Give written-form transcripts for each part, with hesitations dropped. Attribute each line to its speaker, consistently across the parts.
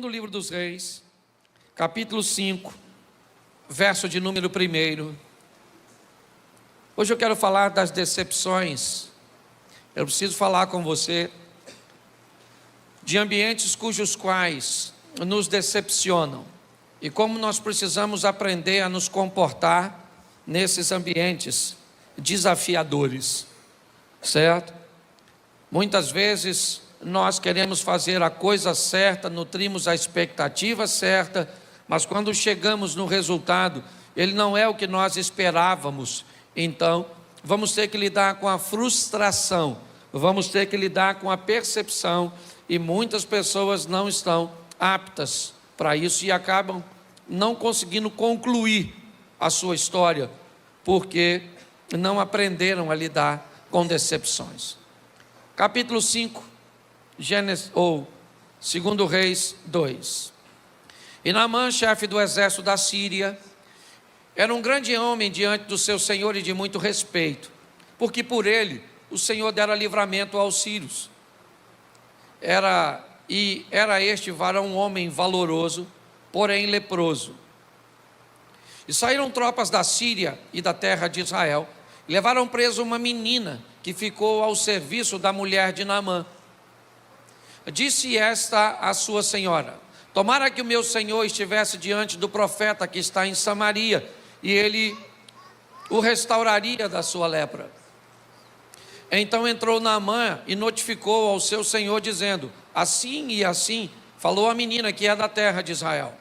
Speaker 1: Segundo livro dos Reis, capítulo 5, verso de número 1. Hoje eu quero falar das decepções. Eu preciso falar com você de ambientes cujos quais nos decepcionam e como nós precisamos aprender a nos comportar nesses ambientes desafiadores, certo? Muitas vezes nós queremos fazer a coisa certa, nutrimos a expectativa certa, mas quando chegamos no resultado, ele não é o que nós esperávamos. Então, vamos ter que lidar com a frustração, vamos ter que lidar com a percepção, e muitas pessoas não estão aptas para isso e acabam não conseguindo concluir a sua história, porque não aprenderam a lidar com decepções. Capítulo 5, Gênesis, ou 2 Reis 2. E Naamã, chefe do exército da Síria, era um grande homem diante do seu senhor e de muito respeito, porque por ele o Senhor dera livramento aos sírios. Era este varão um homem valoroso, porém leproso. E saíram tropas da Síria e da terra de Israel, e levaram preso uma menina que ficou ao serviço da mulher de Naamã. Disse esta à sua senhora: tomara que o meu senhor estivesse diante do profeta que está em Samaria, e ele o restauraria da sua lepra. Então entrou Naamã e notificou ao seu senhor, dizendo: assim e assim falou a menina que é da terra de Israel.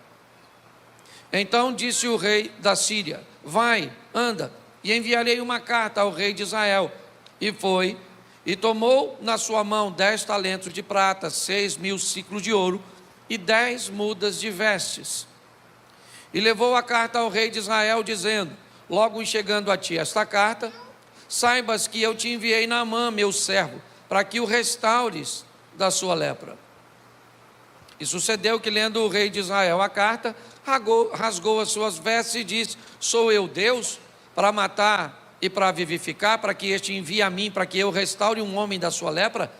Speaker 1: Então disse o rei da Síria: vai, anda, e enviarei uma carta ao rei de Israel. E foi, e tomou na sua mão 10 talentos de prata, 6.000 ciclos de ouro e 10 mudas de vestes. E levou a carta ao rei de Israel, dizendo: logo chegando a ti esta carta, saibas que eu te enviei Naamã, meu servo, para que o restaures da sua lepra. E sucedeu que, lendo o rei de Israel a carta, rasgou as suas vestes e disse: sou eu Deus para matar e para vivificar, para que este envie a mim, para que eu restaure um homem da sua lepra?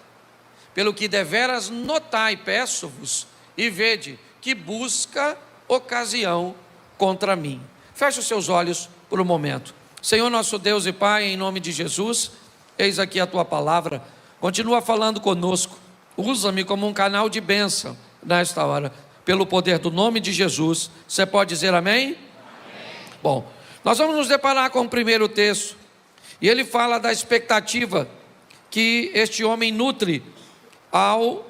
Speaker 1: Pelo que deveras notai, peço-vos, e vede que busca ocasião contra mim. Feche os seus olhos por um momento. Senhor nosso Deus e Pai, em nome de Jesus, eis aqui a Tua palavra, continua falando conosco, usa-me como um canal de bênção nesta hora, pelo poder do nome de Jesus. Você pode dizer amém? Amém. Bom, nós vamos nos deparar com o primeiro texto, e ele fala da expectativa que este homem nutre ao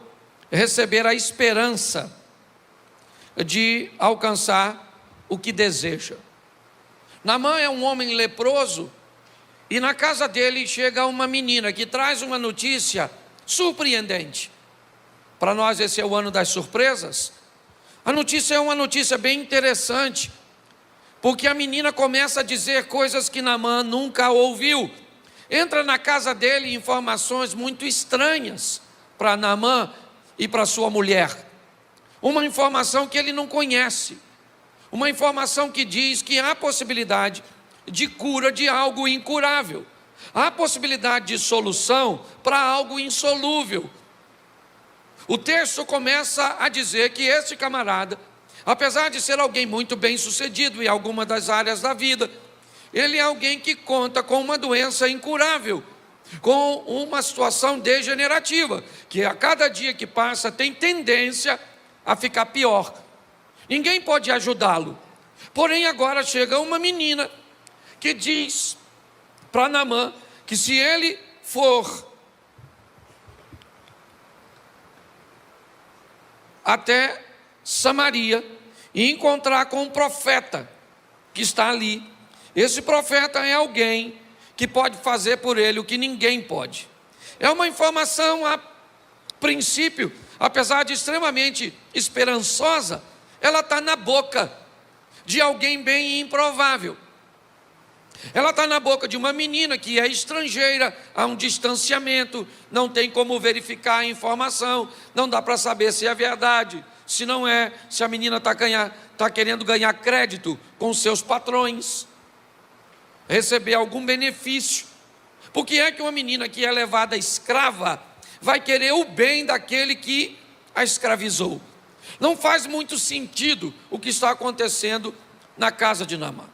Speaker 1: receber a esperança de alcançar o que deseja. Naamã é um homem leproso, e na casa dele chega uma menina que traz uma notícia surpreendente. Para nós esse é o ano das surpresas. A notícia é uma notícia bem interessante, porque a menina começa a dizer coisas que Naamã nunca ouviu. Entra na casa dele informações muito estranhas para Naamã e para sua mulher. Uma informação que ele não conhece. Uma informação que diz que há possibilidade de cura de algo incurável. Há possibilidade de solução para algo insolúvel. O texto começa a dizer que esse camarada, apesar de ser alguém muito bem sucedido em alguma das áreas da vida, ele é alguém que conta com uma doença incurável, com uma situação degenerativa, que a cada dia que passa tem tendência a ficar pior. Ninguém pode ajudá-lo. Porém agora chega uma menina que diz para Naamã que se ele for até Samaria e encontrar com um profeta que está ali, esse profeta é alguém que pode fazer por ele o que ninguém pode. É uma informação, a princípio, apesar de extremamente esperançosa, ela está na boca de alguém bem improvável. Ela está na boca de uma menina que é estrangeira, há um distanciamento, não tem como verificar a informação, não dá para saber se é verdade, se não é, se a menina está querendo ganhar crédito com seus patrões, receber algum benefício. Por que é que uma menina que é levada escrava vai querer o bem daquele que a escravizou? Não faz muito sentido o que está acontecendo na casa de Naamã.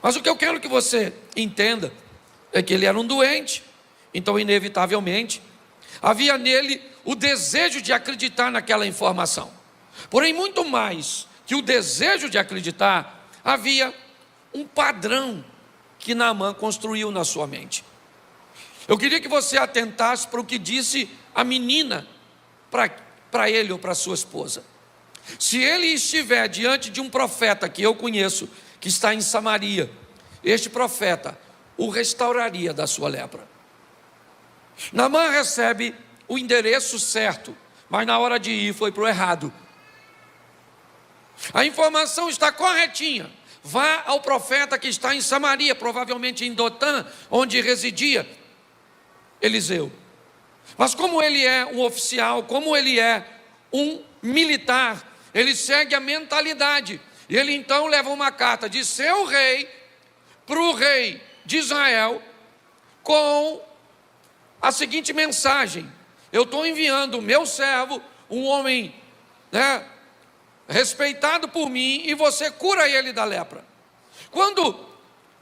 Speaker 1: Mas o que eu quero que você entenda é que ele era um doente, então inevitavelmente havia nele o desejo de acreditar naquela informação. Porém, muito mais que o desejo de acreditar, havia um padrão que Naamã construiu na sua mente. Eu queria que você atentasse para o que disse a menina para ele ou para sua esposa. Se ele estiver diante de um profeta que eu conheço, que está em Samaria, este profeta o restauraria da sua lepra. Naamã recebe o endereço certo, mas na hora de ir foi para o errado. A informação está corretinha. Vá ao profeta que está em Samaria, provavelmente em Dotã, onde residia Eliseu. Mas como ele é um oficial, como ele é um militar, ele segue a mentalidade. E ele então leva uma carta de seu rei para o rei de Israel com a seguinte mensagem: eu estou enviando o meu servo, um homem, respeitado por mim, e você cura ele da lepra. Quando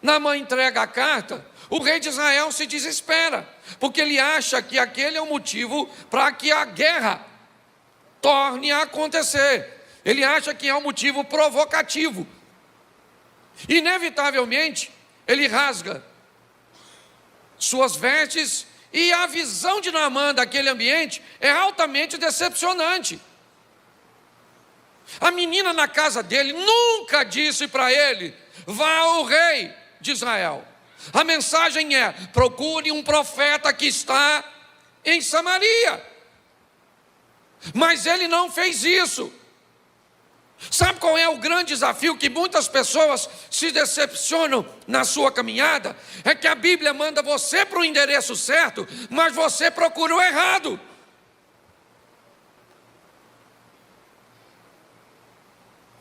Speaker 1: Naamã entrega a carta, o rei de Israel se desespera, porque ele acha que aquele é o motivo para que a guerra torne a acontecer. Ele acha que é um motivo provocativo. Inevitavelmente, ele rasga suas vestes, e a visão de Naamã daquele ambiente é altamente decepcionante. A menina na casa dele nunca disse para ele: vá ao rei de Israel. A mensagem é: procure um profeta que está em Samaria. Mas ele não fez isso. Sabe qual é o grande desafio que muitas pessoas se decepcionam na sua caminhada? É que a Bíblia manda você para o endereço certo, mas você procura o errado.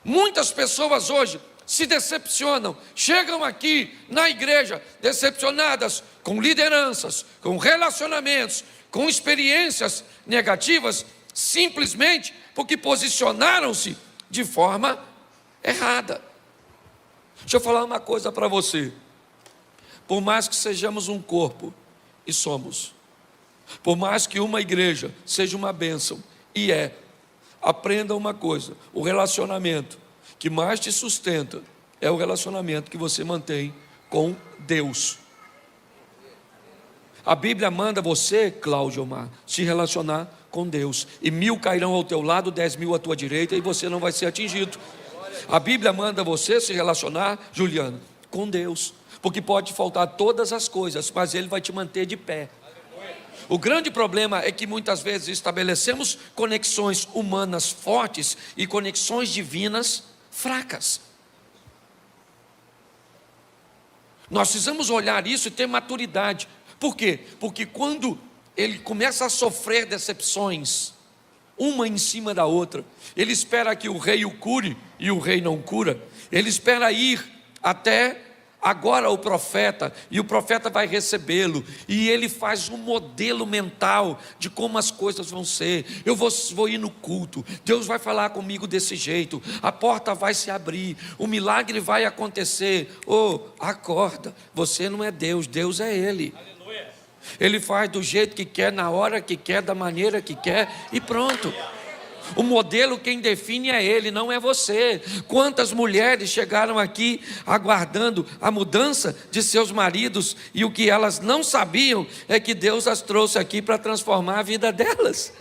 Speaker 1: Muitas pessoas hoje se decepcionam, chegam aqui na igreja decepcionadas com lideranças, com relacionamentos, com experiências negativas, simplesmente porque posicionaram-se de forma errada. Deixa eu falar uma coisa para você. Por mais que sejamos um corpo, e somos, por mais que uma igreja seja uma bênção, e aprenda uma coisa: o relacionamento que mais te sustenta é o relacionamento que você mantém com Deus. A Bíblia manda você, Cláudio Omar, se relacionar com Deus. E 1000 cairão ao teu lado, 10.000 à tua direita, e você não vai ser atingido. A Bíblia manda você se relacionar, Juliano, com Deus, porque pode faltar todas as coisas, mas Ele vai te manter de pé. O grande problema é que muitas vezes estabelecemos conexões humanas fortes e conexões divinas fracas. Nós precisamos olhar isso e ter maturidade. Por quê? Porque quando ele começa a sofrer decepções, uma em cima da outra, ele espera que o rei o cure, e o rei não cura. Ele espera ir até agora o profeta, e o profeta vai recebê-lo, e ele faz um modelo mental de como as coisas vão ser. Eu vou ir no culto, Deus vai falar comigo desse jeito, a porta vai se abrir, o milagre vai acontecer. Acorda, você não é Deus, Deus é Ele. Ele faz do jeito que quer, na hora que quer, da maneira que quer, e pronto. O modelo quem define é Ele, não é você. Quantas mulheres chegaram aqui aguardando a mudança de seus maridos, e o que elas não sabiam é que Deus as trouxe aqui para transformar a vida delas.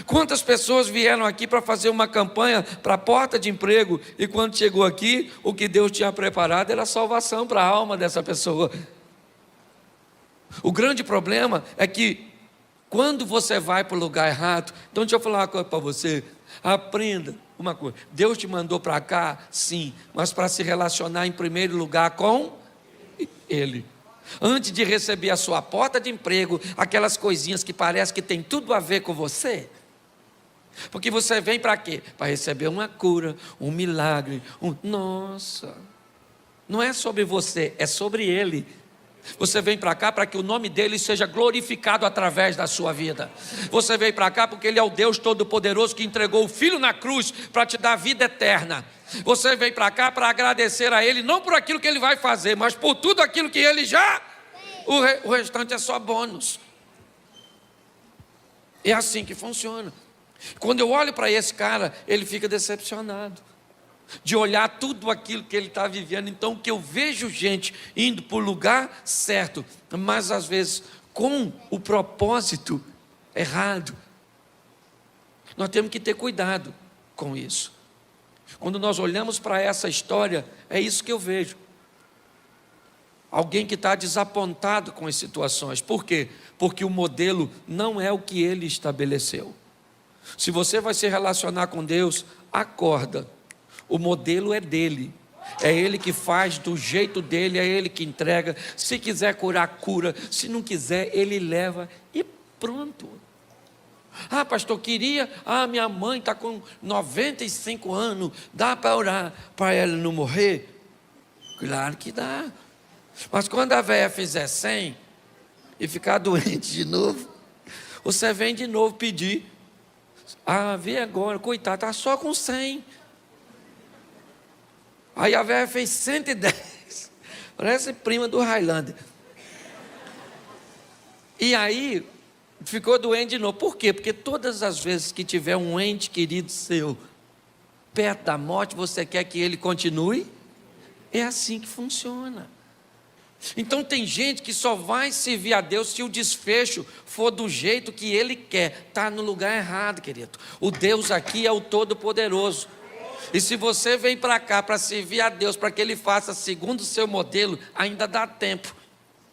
Speaker 1: Quantas pessoas vieram aqui para fazer uma campanha para a porta de emprego, e quando chegou aqui, o que Deus tinha preparado era salvação para a alma dessa pessoa. O grande problema é que quando você vai para o lugar errado, então deixa eu falar uma coisa para você: aprenda uma coisa. Deus te mandou para cá, sim, mas para se relacionar em primeiro lugar com Ele. Antes de receber a sua porta de emprego, aquelas coisinhas que parece que tem tudo a ver com você. Porque você vem para quê? Para receber uma cura, um milagre. Nossa, não é sobre você, é sobre Ele. Você vem para cá para que o nome dele seja glorificado através da sua vida. Você veio para cá porque ele é o Deus Todo-Poderoso que entregou o Filho na cruz para te dar vida eterna. Você veio para cá para agradecer a ele, não por aquilo que ele vai fazer, mas por tudo aquilo que ele já... O restante é só bônus. É assim que funciona. Quando eu olho para esse cara, ele fica decepcionado de olhar tudo aquilo que ele está vivendo. Então, que eu vejo gente indo para o lugar certo, mas às vezes com o propósito errado. Nós temos que ter cuidado com isso. Quando nós olhamos para essa história, é isso que eu vejo. Alguém que está desapontado com as situações. Por quê? Porque o modelo não é o que ele estabeleceu. Se você vai se relacionar com Deus, acorda. O modelo é dele. É ele que faz do jeito dele, é ele que entrega. Se quiser curar, cura. Se não quiser, ele leva e pronto. Ah, pastor, queria... minha mãe está com 95 anos. Dá para orar para ela não morrer? Claro que dá. Mas quando a velha fizer 100 e ficar doente de novo, você vem de novo pedir. Vê agora, coitado, está só com 100. Aí a velha fez 110. Parece prima do Highlander. E aí, ficou doente de novo. Por quê? Porque todas as vezes que tiver um ente querido seu perto da morte, você quer que ele continue? É assim que funciona. Então tem gente que só vai servir a Deus se o desfecho for do jeito que ele quer. Está no lugar errado, querido. O Deus aqui é o Todo-Poderoso. E se você vem para cá para servir a Deus, para que ele faça segundo o seu modelo, ainda dá tempo.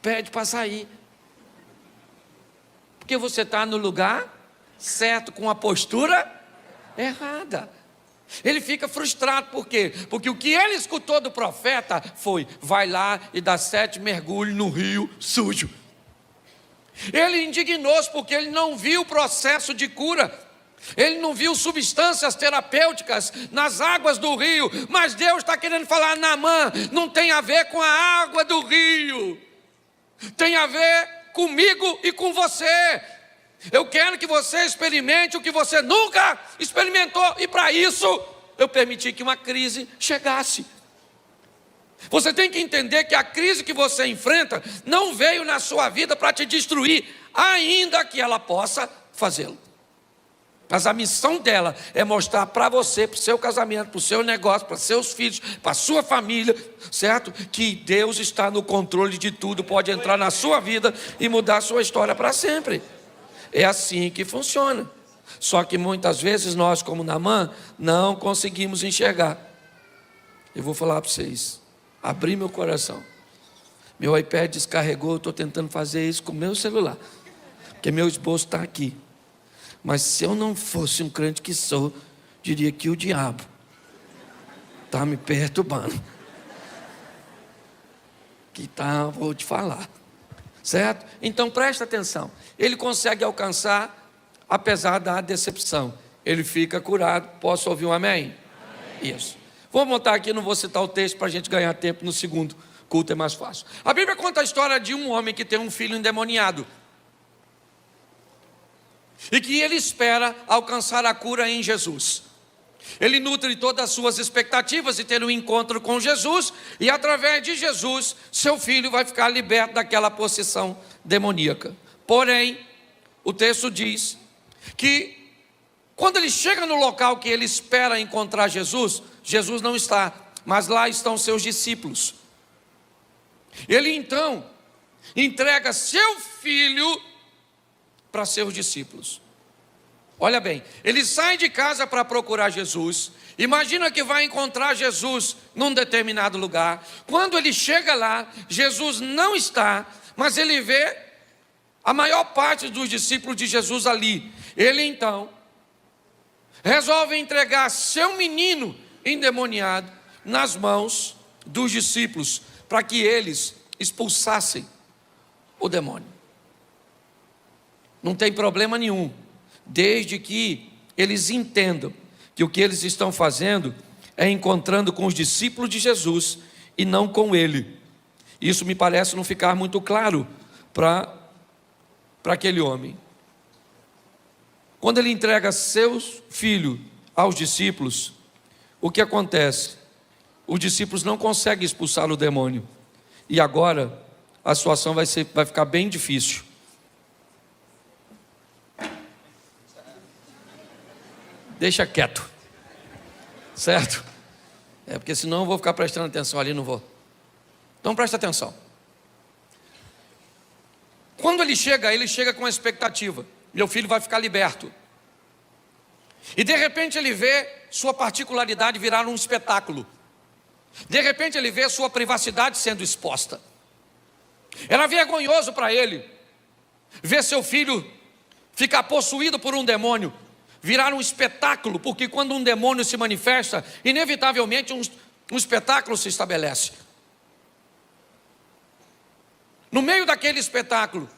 Speaker 1: Pede para sair. Porque você está no lugar certo, com a postura errada. Ele fica frustrado, por quê? Porque o que ele escutou do profeta foi: vai lá e dá 7 mergulhos no rio sujo. Ele indignou-se porque ele não viu o processo de cura. Ele não viu substâncias terapêuticas nas águas do rio. Mas Deus está querendo falar: Naamã, não tem a ver com a água do rio. Tem a ver comigo e com você. Eu quero que você experimente o que você nunca experimentou. E para isso, eu permiti que uma crise chegasse. Você tem que entender que a crise que você enfrenta não veio na sua vida para te destruir, ainda que ela possa fazê-lo. Mas a missão dela é mostrar para você, para o seu casamento, para o seu negócio, para seus filhos, para a sua família, certo? Que Deus está no controle de tudo, pode entrar na sua vida e mudar a sua história para sempre. É assim que funciona. Só que muitas vezes nós, como Naamã, não conseguimos enxergar. Eu vou falar para vocês, abrir meu coração. Meu iPad descarregou, eu estou tentando fazer isso com o meu celular, porque meu esboço está aqui. Mas se eu não fosse um crente que sou, diria que o diabo está me perturbando. Vou te falar. Certo? Então presta atenção. Ele consegue alcançar, apesar da decepção. Ele fica curado. Posso ouvir um amém? Amém. Isso. Vou montar aqui, não vou citar o texto para a gente ganhar tempo no segundo culto, é mais fácil. A Bíblia conta a história de um homem que tem um filho endemoniado. E que ele espera alcançar a cura em Jesus. Ele nutre todas as suas expectativas de ter um encontro com Jesus, e através de Jesus, seu filho vai ficar liberto daquela possessão demoníaca. Porém, o texto diz que quando ele chega no local que ele espera encontrar Jesus, Jesus não está, mas lá estão seus discípulos. Ele então entrega seu filho para seus discípulos. Olha bem, ele sai de casa para procurar Jesus. Imagina que vai encontrar Jesus num determinado lugar. Quando ele chega lá, Jesus não está, mas ele vê a maior parte dos discípulos de Jesus ali. Ele então resolve entregar seu menino endemoniado nas mãos dos discípulos, para que eles expulsassem o demônio. Não tem problema nenhum, desde que eles entendam que o que eles estão fazendo é encontrando com os discípulos de Jesus e não com ele. Isso me parece não ficar muito claro para aquele homem. Quando ele entrega seu filho aos discípulos, o que acontece? Os discípulos não conseguem expulsar o demônio. E agora a situação vai ficar bem difícil. Deixa quieto. Certo? Porque senão eu vou ficar prestando atenção ali, não vou. Então presta atenção. Quando ele chega com a expectativa: meu filho vai ficar liberto. E de repente ele vê sua particularidade virar um espetáculo. De repente ele vê sua privacidade sendo exposta. Era vergonhoso para ele ver seu filho ficar possuído por um demônio, virar um espetáculo, porque quando um demônio se manifesta, inevitavelmente um espetáculo se estabelece. No meio daquele espetáculo,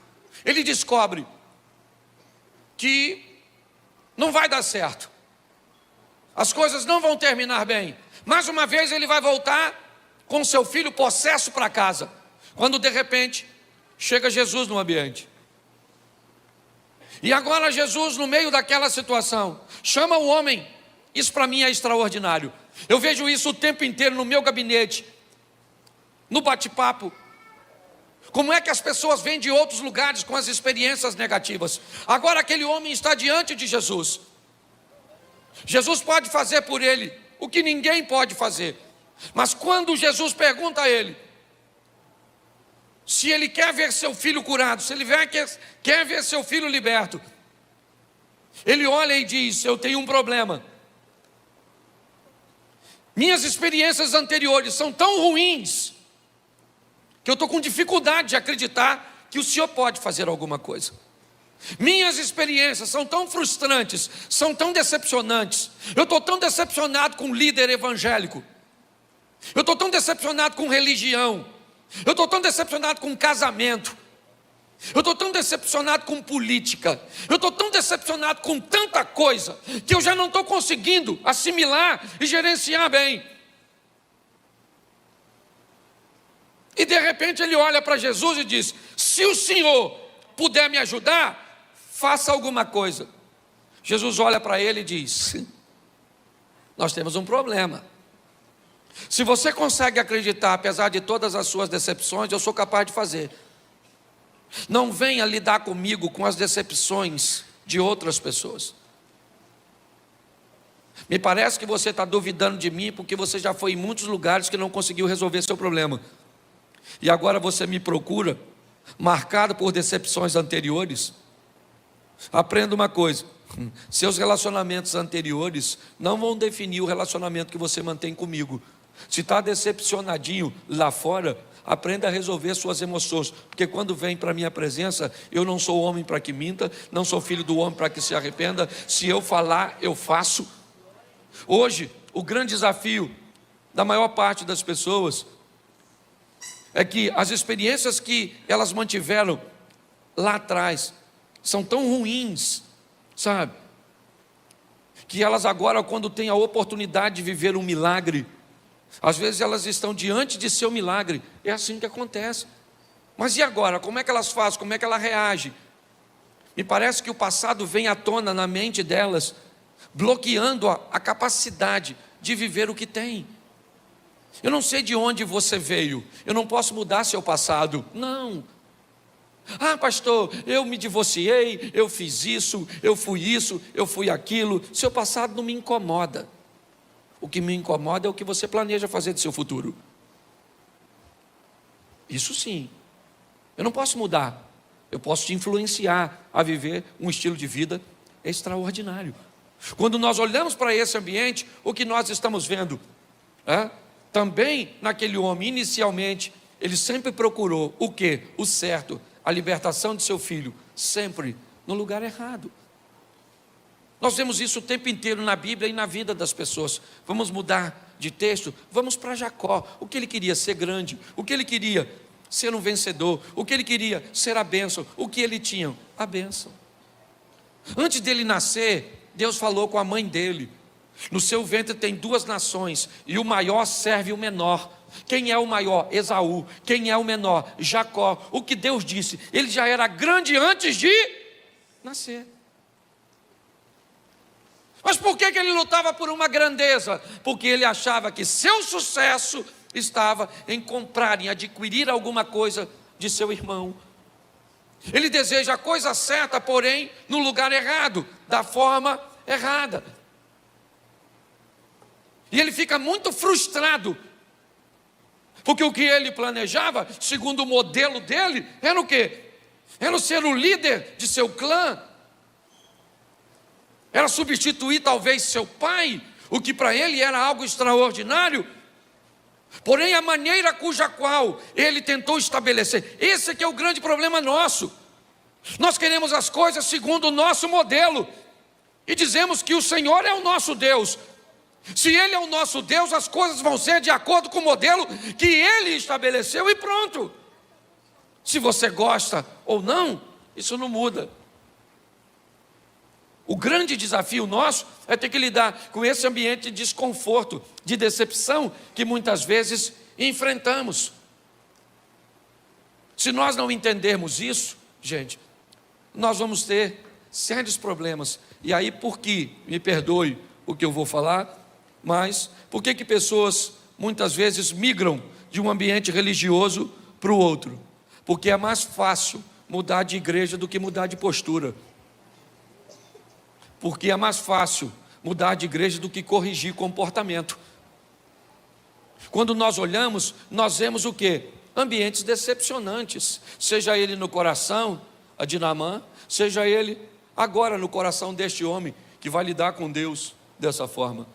Speaker 1: ele descobre que não vai dar certo, as coisas não vão terminar bem. Mais uma vez ele vai voltar com seu filho possesso para casa, quando de repente chega Jesus no ambiente. E agora Jesus, no meio daquela situação, chama o homem. Isso para mim é extraordinário. Eu vejo isso o tempo inteiro no meu gabinete, no bate-papo. Como é que as pessoas vêm de outros lugares com as experiências negativas? Agora aquele homem está diante de Jesus. Jesus pode fazer por ele o que ninguém pode fazer. Mas quando Jesus pergunta a ele se ele quer ver seu filho curado, se ele quer ver seu filho liberto, ele olha e diz: eu tenho um problema. Minhas experiências anteriores são tão ruins que eu estou com dificuldade de acreditar que o Senhor pode fazer alguma coisa. Minhas experiências são tão frustrantes, são tão decepcionantes. Eu estou tão decepcionado com líder evangélico. Eu estou tão decepcionado com religião. Eu estou tão decepcionado com casamento. Eu estou tão decepcionado com política. Eu estou tão decepcionado com tanta coisa que eu já não estou conseguindo assimilar e gerenciar bem. E de repente ele olha para Jesus e diz: se o Senhor puder me ajudar, faça alguma coisa. Jesus olha para ele e diz: nós temos um problema. Se você consegue acreditar, apesar de todas as suas decepções, eu sou capaz de fazer. Não venha lidar comigo com as decepções de outras pessoas. Me parece que você está duvidando de mim porque você já foi em muitos lugares que não conseguiu resolver seu problema. E agora você me procura, marcado por decepções anteriores. Aprenda uma coisa: seus relacionamentos anteriores não vão definir o relacionamento que você mantém comigo. Se está decepcionadinho lá fora, aprenda a resolver suas emoções, porque quando vem para a minha presença, eu não sou homem para que minta, não sou filho do homem para que se arrependa. Se eu falar, eu faço. Hoje, o grande desafio da maior parte das pessoas é que as experiências que elas mantiveram lá atrás são tão ruins, sabe? Que elas agora, quando têm a oportunidade de viver um milagre, às vezes elas estão diante de seu milagre. É assim que acontece. Mas e agora? Como é que elas fazem? Como é que ela reage? Me parece que o passado vem à tona na mente delas, bloqueando a capacidade de viver o que tem. Eu não sei de onde você veio, eu não posso mudar seu passado. Não. Ah, pastor, eu me divorciei, eu fiz isso, eu fui aquilo. Seu passado não me incomoda. O que me incomoda é o que você planeja fazer de seu futuro. Isso sim. Eu não posso mudar. Eu posso te influenciar a viver um estilo de vida extraordinário. Quando nós olhamos para esse ambiente, o que nós estamos vendo? Também naquele homem, inicialmente, ele sempre procurou o quê? O certo, a libertação de seu filho, sempre no lugar errado. Nós vemos isso o tempo inteiro na Bíblia e na vida das pessoas. Vamos mudar de texto? Vamos para Jacó. O que ele queria? Ser grande. O que ele queria? Ser um vencedor. O que ele queria? Ser a bênção. O que ele tinha? A bênção. Antes dele nascer, Deus falou com a mãe dele: no seu ventre tem 2 nações, e o maior serve o menor. Quem é o maior? Esaú. Quem é o menor? Jacó. O que Deus disse? Ele já era grande antes de nascer. Mas por que ele lutava por uma grandeza? Porque ele achava que seu sucesso estava em comprar, em adquirir alguma coisa de seu irmão. Ele deseja a coisa certa, porém no lugar errado, da forma errada. E ele fica muito frustrado, porque o que ele planejava, segundo o modelo dele, era o quê? Era ser o líder de seu clã, era substituir talvez seu pai, o que para ele era algo extraordinário. Porém a maneira cuja qual ele tentou estabelecer, esse que é o grande problema nosso. Nós queremos as coisas segundo o nosso modelo, e dizemos que o Senhor é o nosso Deus. Se Ele é o nosso Deus, as coisas vão ser de acordo com o modelo que Ele estabeleceu e pronto. Se você gosta ou não, isso não muda. O grande desafio nosso é ter que lidar com esse ambiente de desconforto, de decepção, que muitas vezes enfrentamos. Se nós não entendermos isso, gente, nós vamos ter sérios problemas. E aí, por que, me perdoe o que eu vou falar, mas por que pessoas muitas vezes migram de um ambiente religioso para o outro? Porque é mais fácil mudar de igreja do que mudar de postura. Porque é mais fácil mudar de igreja do que corrigir comportamento. Quando nós olhamos, nós vemos o quê? Ambientes decepcionantes, seja ele no coração, a de Naamã, seja ele agora no coração deste homem que vai lidar com Deus dessa forma.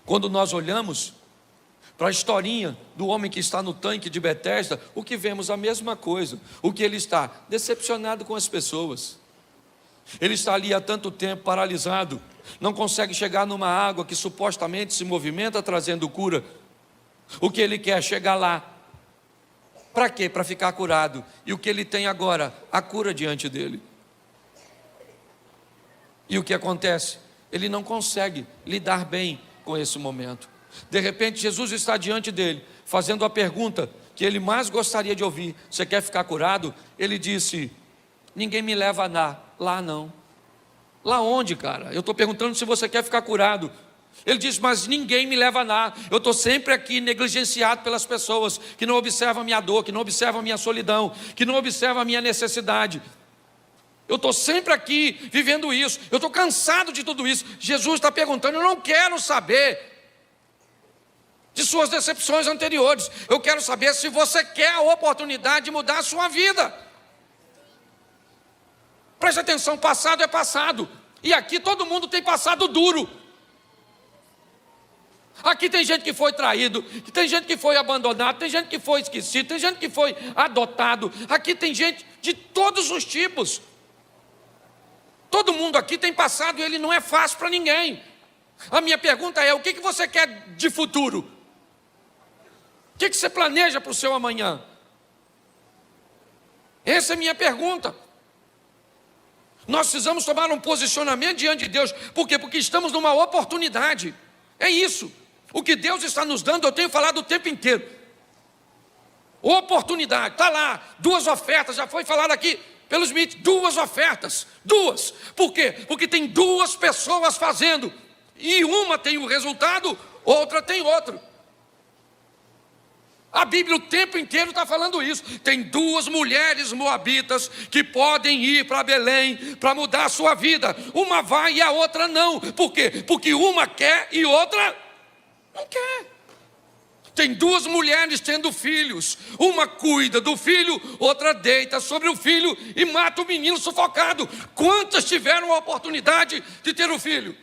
Speaker 1: Quando nós olhamos para a historinha do homem que está no tanque de Betesda, o que vemos? A mesma coisa. O que ele está? Decepcionado com as pessoas. Ele está ali há tanto tempo paralisado, não consegue chegar numa água que supostamente se movimenta trazendo cura. O que ele quer? Chegar lá. Para quê? Para ficar curado. E o que ele tem agora? A cura diante dele. E o que acontece? Ele não consegue lidar bem com esse momento. De repente Jesus está diante dele, fazendo a pergunta que ele mais gostaria de ouvir: você quer ficar curado? Ele disse: ninguém me leva lá não. Lá onde, cara? Eu estou perguntando se você quer ficar curado. Ele diz: mas ninguém me leva lá. Eu estou sempre aqui negligenciado pelas pessoas que não observam a minha dor, que não observam a minha solidão, que não observam a minha necessidade. Eu estou sempre aqui vivendo isso. Eu estou cansado de tudo isso. Jesus está perguntando: eu não quero saber de suas decepções anteriores. Eu quero saber se você quer a oportunidade de mudar a sua vida. Preste atenção, passado é passado. E aqui todo mundo tem passado duro. Aqui tem gente que foi traído, tem gente que foi abandonado, tem gente que foi esquecido, tem gente que foi adotado. Aqui tem gente de todos os tipos. Todo mundo aqui tem passado e ele não é fácil para ninguém. A minha pergunta é: o que você quer de futuro? O que você planeja para o seu amanhã? Essa é a minha pergunta. Nós precisamos tomar um posicionamento diante de Deus. Por quê? Porque estamos numa oportunidade. É isso. O que Deus está nos dando, eu tenho falado o tempo inteiro. Oportunidade, está lá. 2 ofertas, já foi falado aqui pelo Smith. 2 ofertas, 2. Por quê? Porque tem 2 pessoas fazendo. E uma tem um resultado, outra tem outro. A Bíblia o tempo inteiro está falando isso. Tem 2 mulheres moabitas que podem ir para Belém para mudar a sua vida. Uma vai e a outra não. Por quê? Porque uma quer e outra não quer. Tem 2 mulheres tendo filhos. Uma cuida do filho, outra deita sobre o filho e mata o menino sufocado. Quantas tiveram a oportunidade de ter o filho?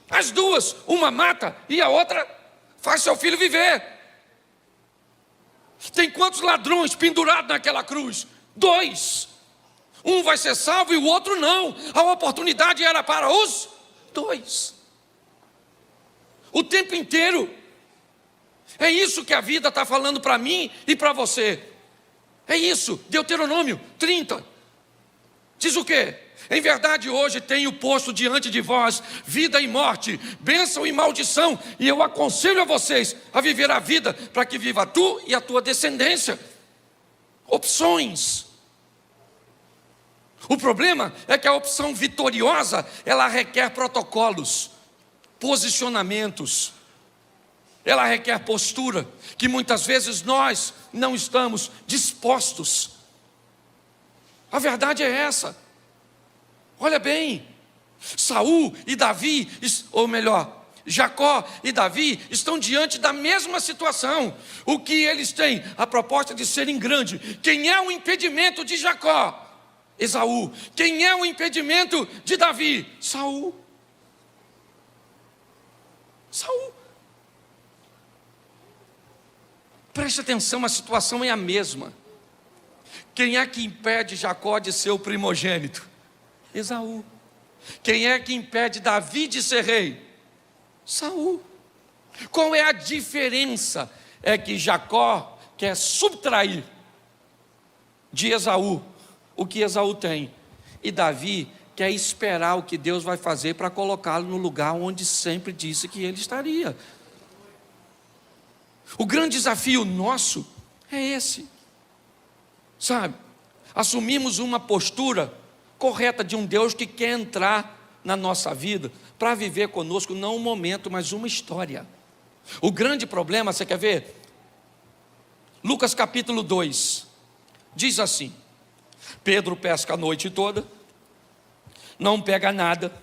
Speaker 1: As 2. Uma mata e a outra faz seu filho viver. Tem quantos ladrões pendurados naquela cruz? 2. Um vai ser salvo e o outro não. A oportunidade era para os 2. O tempo inteiro. É isso que a vida está falando para mim e para você. É isso. Deuteronômio 30. Diz o quê? Em verdade, hoje tenho posto diante de vós vida e morte, bênção e maldição, e eu aconselho a vocês a viver a vida para que viva tu e a tua descendência. Opções. O problema é que a opção vitoriosa, ela requer protocolos, posicionamentos, ela requer postura, que muitas vezes nós não estamos dispostos. A verdade é essa. Olha bem, Saul e Davi, ou melhor, Jacó e Davi estão diante da mesma situação. O que eles têm? A proposta de serem grandes. Quem é o impedimento de Jacó? Esaú. Quem é o impedimento de Davi? Saul. Saul. Preste atenção, a situação é a mesma. Quem é que impede Jacó de ser o primogênito? Esaú. Quem é que impede Davi de ser rei? Saul. Qual é a diferença? É que Jacó quer subtrair de Esaú o que Esaú tem, e Davi quer esperar o que Deus vai fazer para colocá-lo no lugar onde sempre disse que ele estaria. O grande desafio nosso é esse, sabe? Assumimos uma postura correta de um Deus que quer entrar na nossa vida para viver conosco, não um momento, mas uma história. O grande problema, você quer ver? Lucas capítulo 2, diz assim: Pedro pesca a noite toda, não pega nada,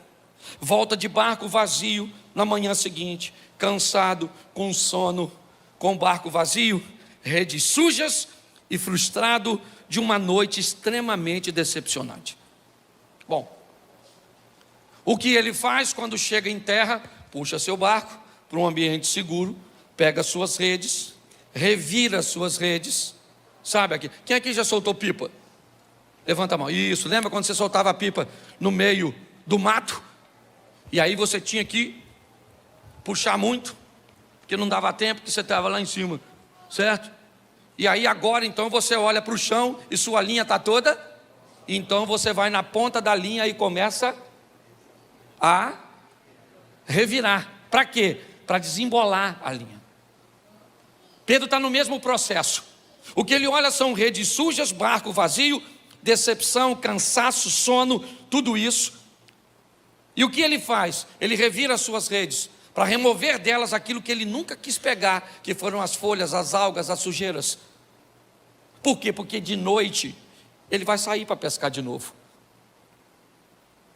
Speaker 1: volta de barco vazio na manhã seguinte, cansado, com sono, com o barco vazio, redes sujas e frustrado de uma noite extremamente decepcionante. Bom, o que ele faz quando chega em terra? Puxa seu barco para um ambiente seguro, pega suas redes, revira suas redes. Sabe aqui? Quem aqui já soltou pipa? Levanta a mão. Isso, lembra quando você soltava a pipa no meio do mato? E aí você tinha que puxar muito, porque não dava tempo, que você estava lá em cima, certo? E aí agora então você olha para o chão e sua linha está toda, então você vai na ponta da linha e começa a revirar. Para quê? Para desembolar a linha. Pedro está no mesmo processo. O que ele olha são redes sujas, barco vazio, decepção, cansaço, sono, tudo isso. E o que ele faz? Ele revira as suas redes para remover delas aquilo que ele nunca quis pegar, que foram as folhas, as algas, as sujeiras. Por quê? Porque de noite ele vai sair para pescar de novo.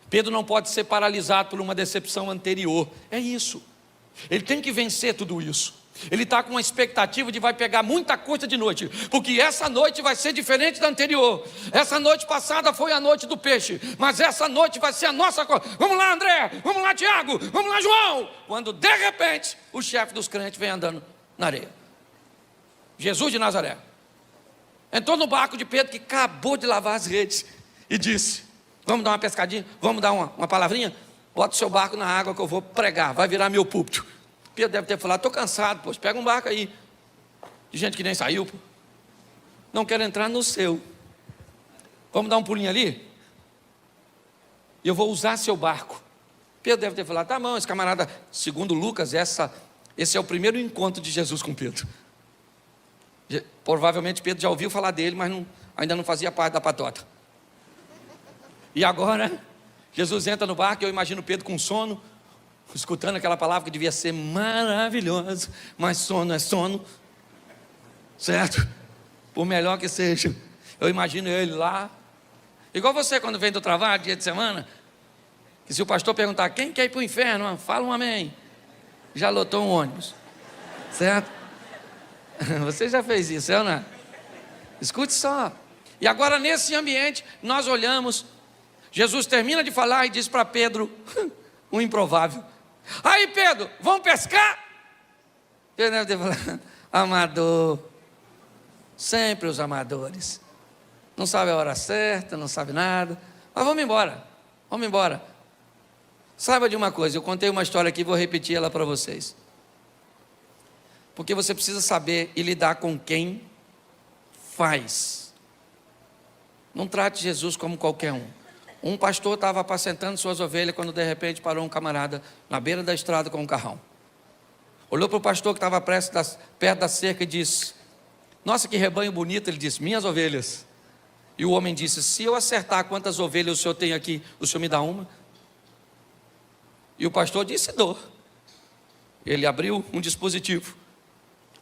Speaker 1: Pedro não pode ser paralisado por uma decepção anterior. É isso. Ele tem que vencer tudo isso. Ele está com uma expectativa de vai pegar muita coisa de noite, porque essa noite vai ser diferente da anterior. Essa noite passada foi a noite do peixe, mas essa noite vai ser a nossa. Vamos lá, André, vamos lá, Tiago, vamos lá, João. Quando de repente o chefe dos crentes vem andando na areia, Jesus de Nazaré, entrou no barco de Pedro, que acabou de lavar as redes, e disse: vamos dar uma pescadinha, vamos dar uma palavrinha? Bota o seu barco na água que eu vou pregar, vai virar meu púlpito. Pedro deve ter falado: estou cansado, poxa, pega um barco aí. De gente que nem saiu, pô. Não quero entrar no seu. Vamos dar um pulinho ali? E eu vou usar seu barco. Pedro deve ter falado: tá bom, esse camarada. Segundo Lucas, esse é o primeiro encontro de Jesus com Pedro. Provavelmente Pedro já ouviu falar dele, mas ainda não fazia parte da patota. E agora, Jesus entra no barco, eu imagino Pedro com sono, escutando aquela palavra que devia ser maravilhosa, mas sono é sono, certo? Por melhor que seja, eu imagino ele lá, igual você quando vem do trabalho, dia de semana, que se o pastor perguntar: quem quer ir para o inferno? Fala um amém. Já lotou um ônibus, certo? Você já fez isso, é ou não? Escute só. E agora nesse ambiente, nós olhamos, Jesus termina de falar e diz para Pedro um improvável: aí Pedro, vamos pescar? Pedro deve ter falado: amador, sempre os amadores, não sabe a hora certa, não sabe nada, mas vamos embora. Saiba de uma coisa, eu contei uma história aqui, vou repetir ela para vocês, porque você precisa saber e lidar com quem faz. Não trate Jesus como qualquer um. Um pastor estava apacentando suas ovelhas quando de repente parou um camarada na beira da estrada com um carrão. Olhou para o pastor que estava perto da cerca e disse: nossa, que rebanho bonito. Ele disse: minhas ovelhas. E o homem disse: se eu acertar quantas ovelhas o senhor tem aqui, o senhor me dá uma? E o pastor disse: dou. Ele abriu um dispositivo,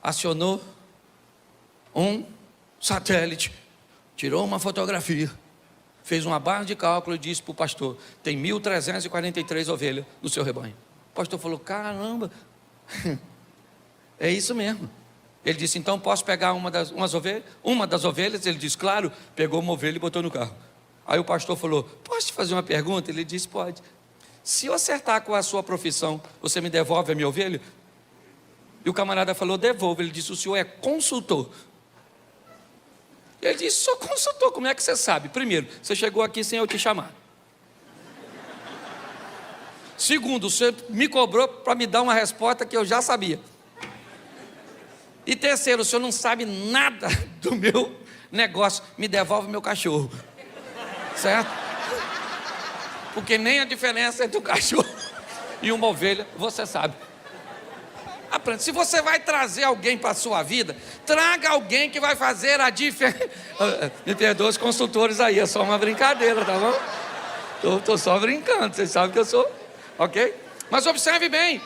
Speaker 1: acionou um satélite, tirou uma fotografia, fez uma barra de cálculo e disse para o pastor: tem 1.343 ovelhas no seu rebanho. O pastor falou: caramba, é isso mesmo. Ele disse: então posso pegar uma das ovelhas? Ele disse: claro. Pegou uma ovelha e botou no carro. Aí o pastor falou: posso te fazer uma pergunta? Ele disse: pode. Se eu acertar com a sua profissão, você me devolve a minha ovelha? E o camarada falou: devolvo. Ele disse: o senhor é consultor? Ele disse: sou consultor. Como é que você sabe? Primeiro, você chegou aqui sem eu te chamar. Segundo, você me cobrou para me dar uma resposta que eu já sabia. E terceiro, o senhor não sabe nada do meu negócio. Me devolve meu cachorro. Certo? Porque nem a diferença entre o cachorro e uma ovelha, você sabe. Aprenda. Se você vai trazer alguém para a sua vida, traga alguém que vai fazer a diferença. Me perdoa os consultores aí, é só uma brincadeira, tá bom? Estou só brincando, vocês sabem que eu sou, ok? Mas observe bem.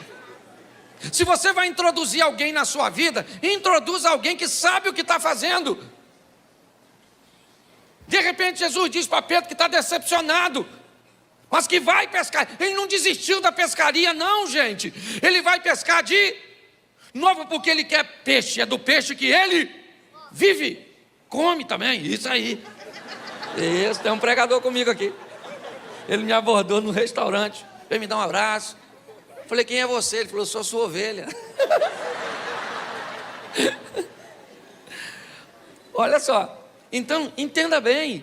Speaker 1: Se você vai introduzir alguém na sua vida, introduza alguém que sabe o que está fazendo. De repente Jesus diz para Pedro que está decepcionado, mas que vai pescar. Ele não desistiu da pescaria não, gente. Ele vai pescar de novo porque ele quer peixe. É do peixe que ele vive. Come também, isso aí. Isso, tem um pregador comigo aqui. Ele me abordou no restaurante, veio me dar um abraço. Falei: quem é você? Ele falou: sou sua ovelha. Olha só. Então, entenda bem.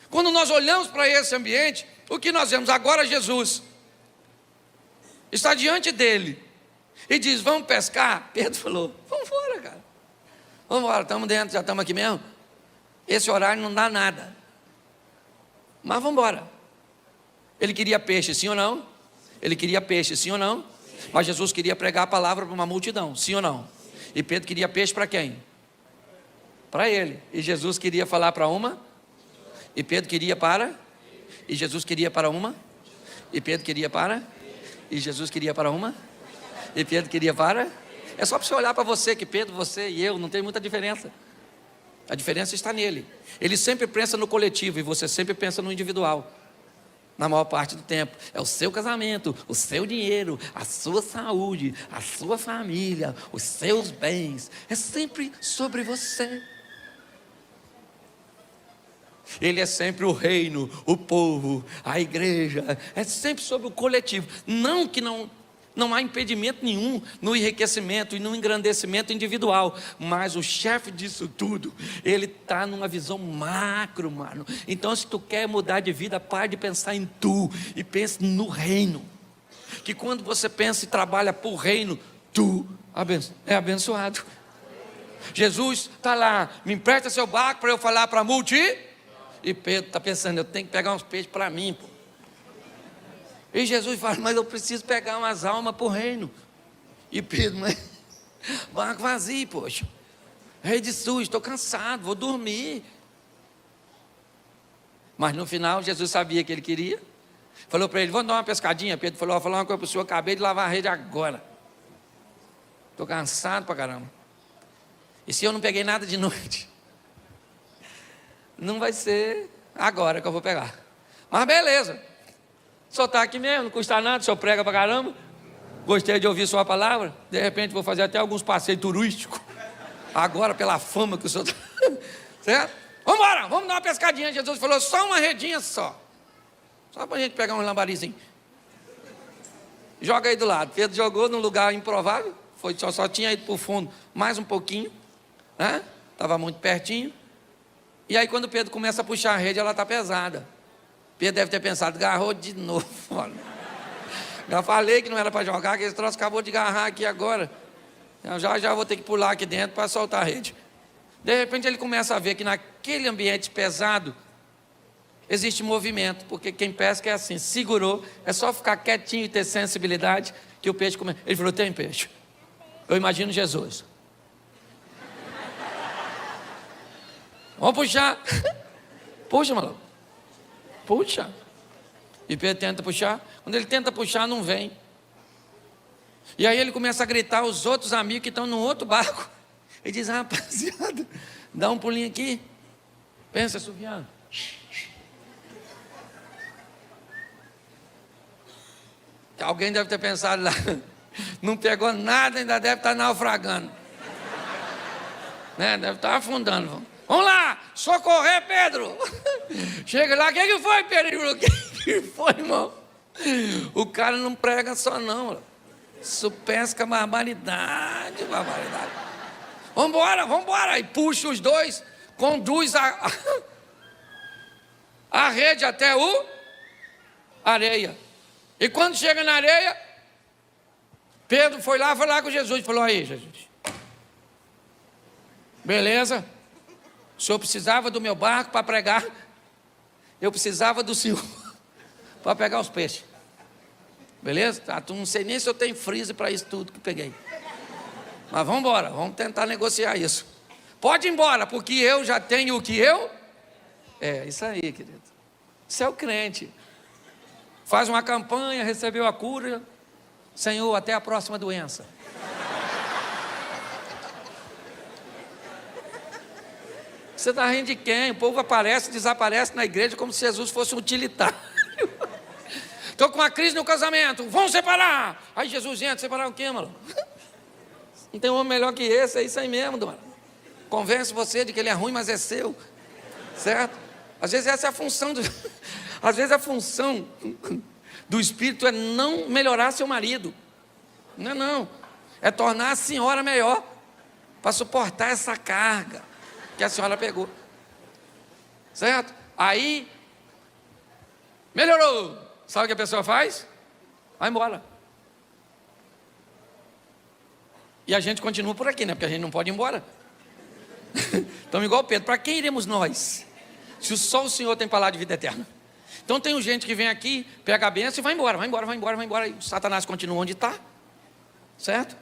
Speaker 1: Quando nós olhamos para esse ambiente, o que nós vemos? Agora Jesus está diante dele e diz: vamos pescar? Pedro falou: vamos embora, cara. Vamos embora, estamos dentro, já estamos aqui mesmo. Esse horário não dá nada. Mas vamos embora. Ele queria peixe, sim ou não? Ele queria peixe, sim ou não? Mas Jesus queria pregar a palavra para uma multidão, sim ou não? E Pedro queria peixe para quem? Para ele. E Jesus queria falar para uma. E Pedro queria para. E Jesus queria para uma. E Pedro queria para. E Jesus queria para uma. E Pedro queria para. É só para você olhar para você, que Pedro, você e eu, não tem muita diferença. A diferença está nele. Ele sempre pensa no coletivo e você sempre pensa no individual. Na maior parte do tempo. É o seu casamento, o seu dinheiro, a sua saúde, a sua família, os seus bens. É sempre sobre você. Ele é sempre o reino, o povo, a igreja. É sempre sobre o coletivo. Não que não há impedimento nenhum no enriquecimento e no engrandecimento individual, mas o chefe disso tudo, ele está numa visão macro, mano. Então, se tu quer mudar de vida, pare de pensar em tu e pense no reino. Que quando você pensa e trabalha para o reino, tu é abençoado. Jesus está lá: me empresta seu barco para eu falar para a multidão. E Pedro está pensando: eu tenho que pegar uns peixes para mim, pô. E Jesus fala: mas eu preciso pegar umas almas para o reino. E Pedro: mas barco vazio, poxa. Rei de sujo, estou cansado, vou dormir. Mas no final Jesus sabia que ele queria. Falou para ele: vamos dar uma pescadinha. Pedro falou: vou falar uma coisa para o senhor, acabei de lavar a rede agora. Estou cansado para caramba. E se eu não peguei nada de noite? Não vai ser agora que eu vou pegar. Mas beleza. O senhor está aqui mesmo, não custa nada, o senhor prega para caramba. Gostei de ouvir sua palavra. De repente vou fazer até alguns passeios turísticos. Agora pela fama que o senhor está. Certo? Vamos embora, vamos dar uma pescadinha. Jesus falou: só uma redinha só. Só para a gente pegar um lambarizinho. Joga aí do lado. Pedro jogou num lugar improvável. Só tinha ido para o fundo mais um pouquinho. Né? Estava muito pertinho. E aí quando Pedro começa a puxar a rede, ela está pesada. Pedro deve ter pensado: agarrou de novo. Já falei que não era para jogar, que esse troço acabou de agarrar aqui agora. Eu já vou ter que pular aqui dentro para soltar a rede. De repente ele começa a ver que naquele ambiente pesado, existe movimento, porque quem pesca é assim, segurou, é só ficar quietinho e ter sensibilidade que o peixe come. Ele falou, tem peixe. Eu imagino Jesus. Vamos puxar. Puxa, maluco. Puxa. E Pedro tenta puxar. Quando ele tenta puxar, não vem. E aí ele começa a gritar aos outros amigos que estão no outro barco. Ele diz, rapaziada, dá um pulinho aqui. Pensa, assoviando. Alguém deve ter pensado lá, não pegou nada, ainda deve estar naufragando. Né? Deve estar afundando. Vamos lá, socorrer, Pedro. Chega lá, o que foi, Pedro? O que foi, irmão? O cara não prega só não. Isso pesca barbaridade. Vamos embora. E puxa os dois, conduz a rede até a areia. E quando chega na areia, Pedro foi lá com Jesus. Falou, aí, Jesus. Beleza? O senhor precisava do meu barco para pregar. Eu precisava do senhor para pegar os peixes. Beleza? Tá, não sei nem se eu tenho freezer para isso tudo que peguei. Mas vamos embora, vamos tentar negociar isso. Pode ir embora, porque eu já tenho o que eu... É, isso aí, querido. Isso é o crente. Faz uma campanha, recebeu a cura. Senhor, até a próxima doença. Você está rindo de quem? O povo aparece, desaparece na igreja como se Jesus fosse um utilitário. Estou com uma crise no casamento, vamos separar. Aí Jesus entra, separar o quê, mano? Não tem um homem melhor que esse, é isso aí mesmo, mano. Convence você de que ele é ruim, mas é seu. Certo? Às vezes essa é a função Às vezes a função do Espírito é não melhorar seu marido. Não. É tornar a senhora melhor para suportar essa carga que a senhora pegou. Certo? Aí, melhorou. Sabe o que a pessoa faz? Vai embora. E a gente continua por aqui, né? Porque a gente não pode ir embora. Estamos igual o Pedro. Para quem iremos nós? Se só o Senhor tem palavra de vida eterna. Então tem gente que vem aqui, pega a bênção e vai embora. E o Satanás continua onde está. Certo?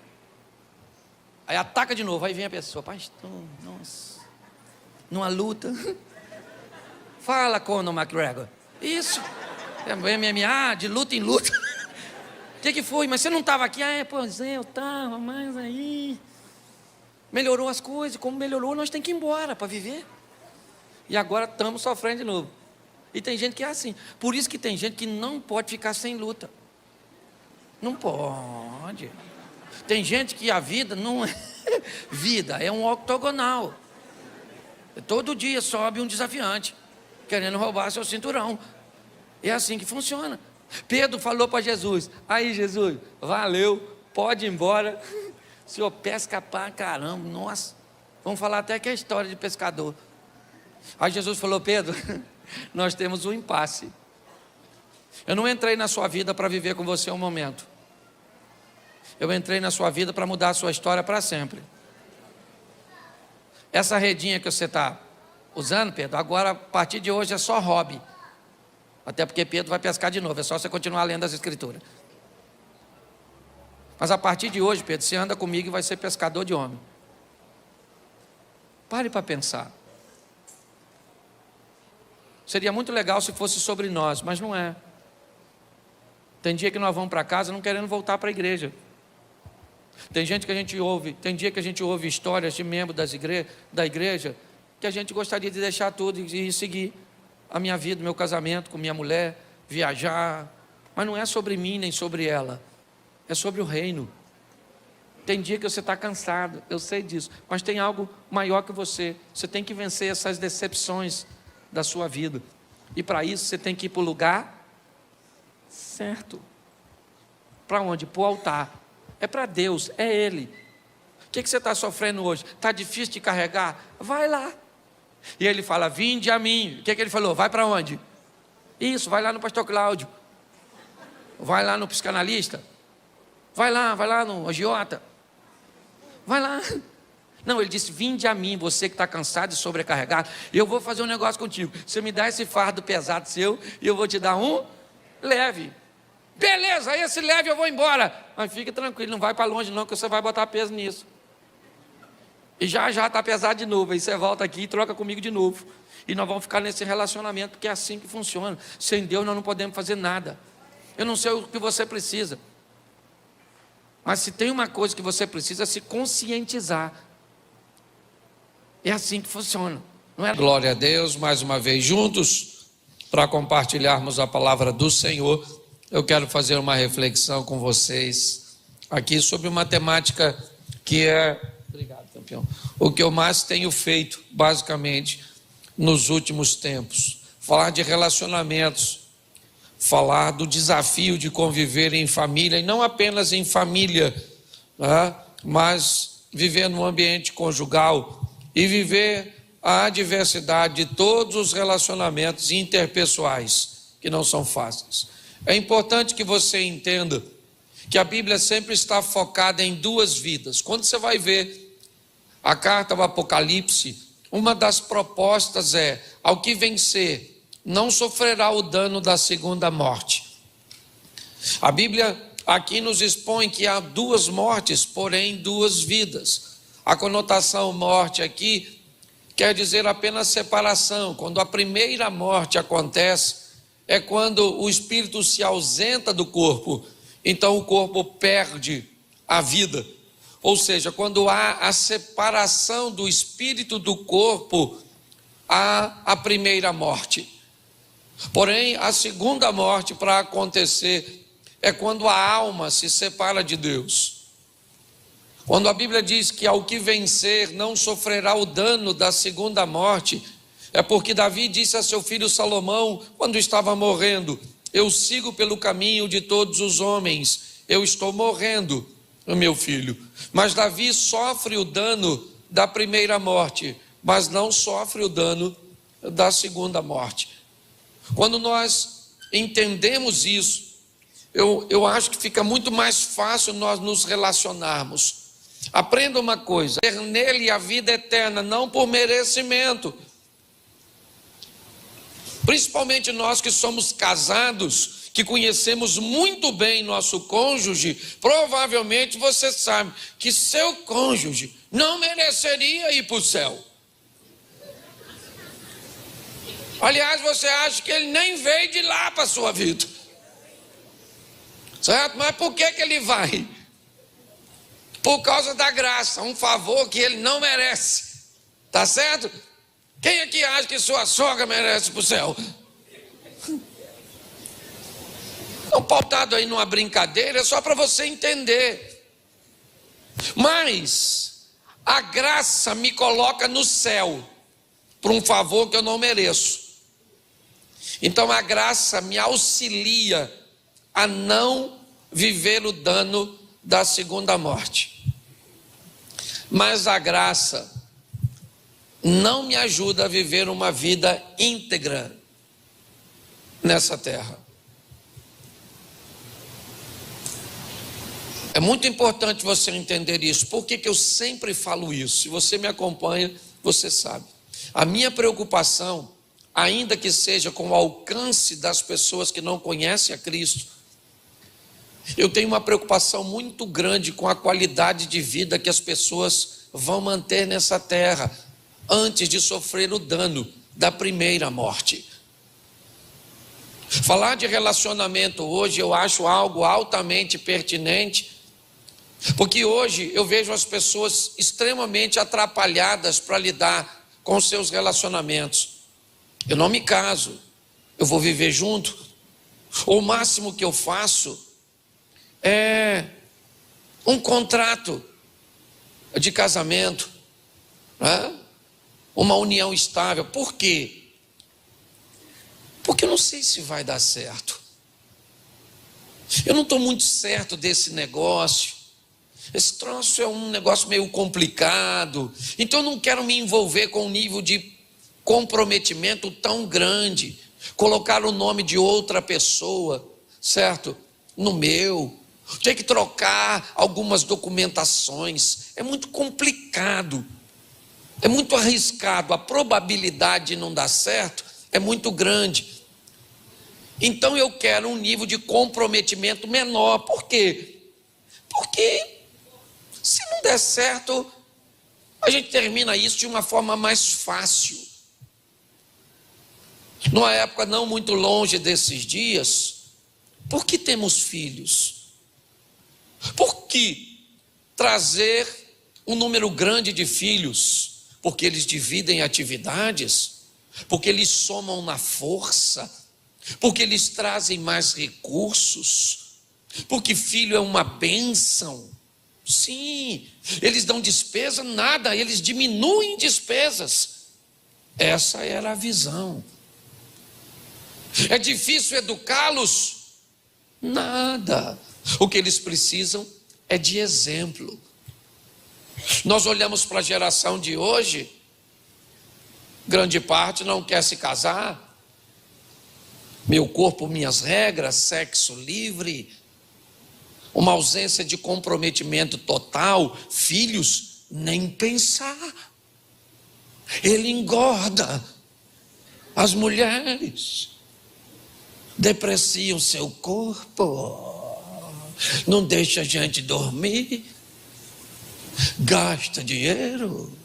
Speaker 1: Aí ataca de novo. Aí vem a pessoa. Pastor, nossa. Numa luta. Fala, Conor McGregor. Isso. É MMA, de luta em luta. O que foi? Mas você não estava aqui? Pois é, eu estava, mas aí... Melhorou as coisas. Como melhorou, nós temos que ir embora para viver. E agora estamos sofrendo de novo. E tem gente que é assim. Por isso que tem gente que não pode ficar sem luta. Não pode. Tem gente que a vida não é vida, é um octogonal. Todo dia sobe um desafiante, querendo roubar seu cinturão. É assim que funciona. Pedro falou para Jesus, aí Jesus, valeu, pode ir embora. O senhor pesca pra caramba, nossa. Vamos falar até que é história de pescador. Aí Jesus falou, Pedro, nós temos um impasse. Eu não entrei na sua vida para viver com você um momento. Eu entrei na sua vida para mudar a sua história para sempre. Essa redinha que você está usando, Pedro, agora a partir de hoje é só hobby. Até porque Pedro vai pescar de novo, é só você continuar lendo as escrituras. Mas a partir de hoje, Pedro, você anda comigo e vai ser pescador de homem. Pare para pensar. Seria muito legal se fosse sobre nós, mas não é. Tem dia que nós vamos para casa não querendo voltar para a igreja. Tem gente que a gente ouve, tem dia que a gente ouve histórias de membros da igreja que a gente gostaria de deixar tudo e seguir a minha vida, meu casamento com minha mulher, viajar. Mas não é sobre mim nem sobre ela, é sobre o reino. Tem dia que você está cansado, eu sei disso, mas tem algo maior que você. Você tem que vencer essas decepções da sua vida. E para isso você tem que ir para o lugar certo. Para onde? Para o altar. É para Deus, é Ele. O que você está sofrendo hoje? Está difícil de carregar? Vai lá. E Ele fala, vinde a mim. O que Ele falou? Vai para onde? Isso, vai lá no pastor Cláudio. Vai lá no psicanalista. Vai lá no agiota. Vai lá. Não, ele disse: vinde a mim, você que está cansado e sobrecarregado, eu vou fazer um negócio contigo. Você me dá esse fardo pesado seu e eu vou te dar um leve. Beleza, esse leve eu vou embora. Mas fique tranquilo, não vai para longe não, que você vai botar peso nisso. E já está pesado de novo. Aí você volta aqui e troca comigo de novo. E nós vamos ficar nesse relacionamento, porque é assim que funciona. Sem Deus nós não podemos fazer nada. Eu não sei o que você precisa, mas se tem uma coisa que você precisa, é se conscientizar. É assim que funciona, não é? Glória a Deus, mais uma vez juntos, para compartilharmos a palavra do Senhor. Eu quero fazer uma reflexão com vocês aqui sobre uma temática que é, obrigado, campeão, o que eu mais tenho feito, basicamente, nos últimos tempos. Falar de relacionamentos, falar do desafio de conviver em família, e não apenas em família, né, mas viver num ambiente conjugal e viver a diversidade de todos os relacionamentos interpessoais, que não são fáceis. É importante que você entenda que a Bíblia sempre está focada em duas vidas. Quando você vai ver a carta do Apocalipse, uma das propostas é: ao que vencer, não sofrerá o dano da segunda morte. A Bíblia aqui nos expõe que há duas mortes, porém duas vidas. A conotação morte aqui quer dizer apenas separação. Quando a primeira morte acontece, é quando o espírito se ausenta do corpo, então o corpo perde a vida. Ou seja, quando há a separação do espírito do corpo, há a primeira morte. Porém, a segunda morte para acontecer é quando a alma se separa de Deus. Quando a Bíblia diz que ao que vencer não sofrerá o dano da segunda morte, é porque Davi disse a seu filho Salomão, quando estava morrendo: eu sigo pelo caminho de todos os homens, eu estou morrendo, meu filho. Mas Davi sofre o dano da primeira morte, mas não sofre o dano da segunda morte. Quando nós entendemos isso, eu acho que fica muito mais fácil nós nos relacionarmos. Aprenda uma coisa: ter nele a vida eterna, não por merecimento. Principalmente nós que somos casados, que conhecemos muito bem nosso cônjuge, provavelmente você sabe que seu cônjuge não mereceria ir para o céu. Aliás, você acha que ele nem veio de lá para a sua vida, certo? Mas por que ele vai? Por causa da graça, um favor que ele não merece, tá certo? Quem aqui acha que sua sogra merece ir para o céu? Não, pautado aí numa brincadeira, é só para você entender. Mas a graça me coloca no céu por um favor que eu não mereço. Então a graça me auxilia a não viver o dano da segunda morte. Mas a graça não me ajuda a viver uma vida íntegra nessa terra. É muito importante você entender isso. Por que eu sempre falo isso? Se você me acompanha, você sabe. A minha preocupação, ainda que seja com o alcance das pessoas que não conhecem a Cristo, eu tenho uma preocupação muito grande com a qualidade de vida que as pessoas vão manter nessa terra, antes de sofrer o dano da primeira morte. Falar de relacionamento hoje eu acho algo altamente pertinente, porque hoje eu vejo as pessoas extremamente atrapalhadas para lidar com seus relacionamentos. Eu não me caso, eu vou viver junto. O máximo que eu faço é um contrato de casamento, né? Uma união estável. Por quê? Porque eu não sei se vai dar certo. Eu não estou muito certo desse negócio. Esse troço é um negócio meio complicado. Então eu não quero me envolver com um nível de comprometimento tão grande. Colocar o nome de outra pessoa, certo? No meu. tem que trocar algumas documentações. É muito complicado, é muito arriscado, a probabilidade de não dar certo é muito grande. Então eu quero um nível de comprometimento menor. Por quê? Porque se não der certo, a gente termina isso de uma forma mais fácil. Numa época não muito longe desses dias, por que temos filhos? Por que trazer um número grande de filhos? Porque eles dividem atividades, porque eles somam na força, porque eles trazem mais recursos, porque filho é uma bênção. Sim, eles dão despesa, nada, eles diminuem despesas. Essa era a visão. É difícil educá-los? Nada. O que eles precisam é de exemplo. Nós olhamos para a geração de hoje, grande parte não quer se casar. Meu corpo, minhas regras, sexo livre, uma ausência de comprometimento total. Filhos, nem pensar. Ele engorda. As mulheres depreciam seu corpo, não deixa a gente dormir, gasta dinheiro,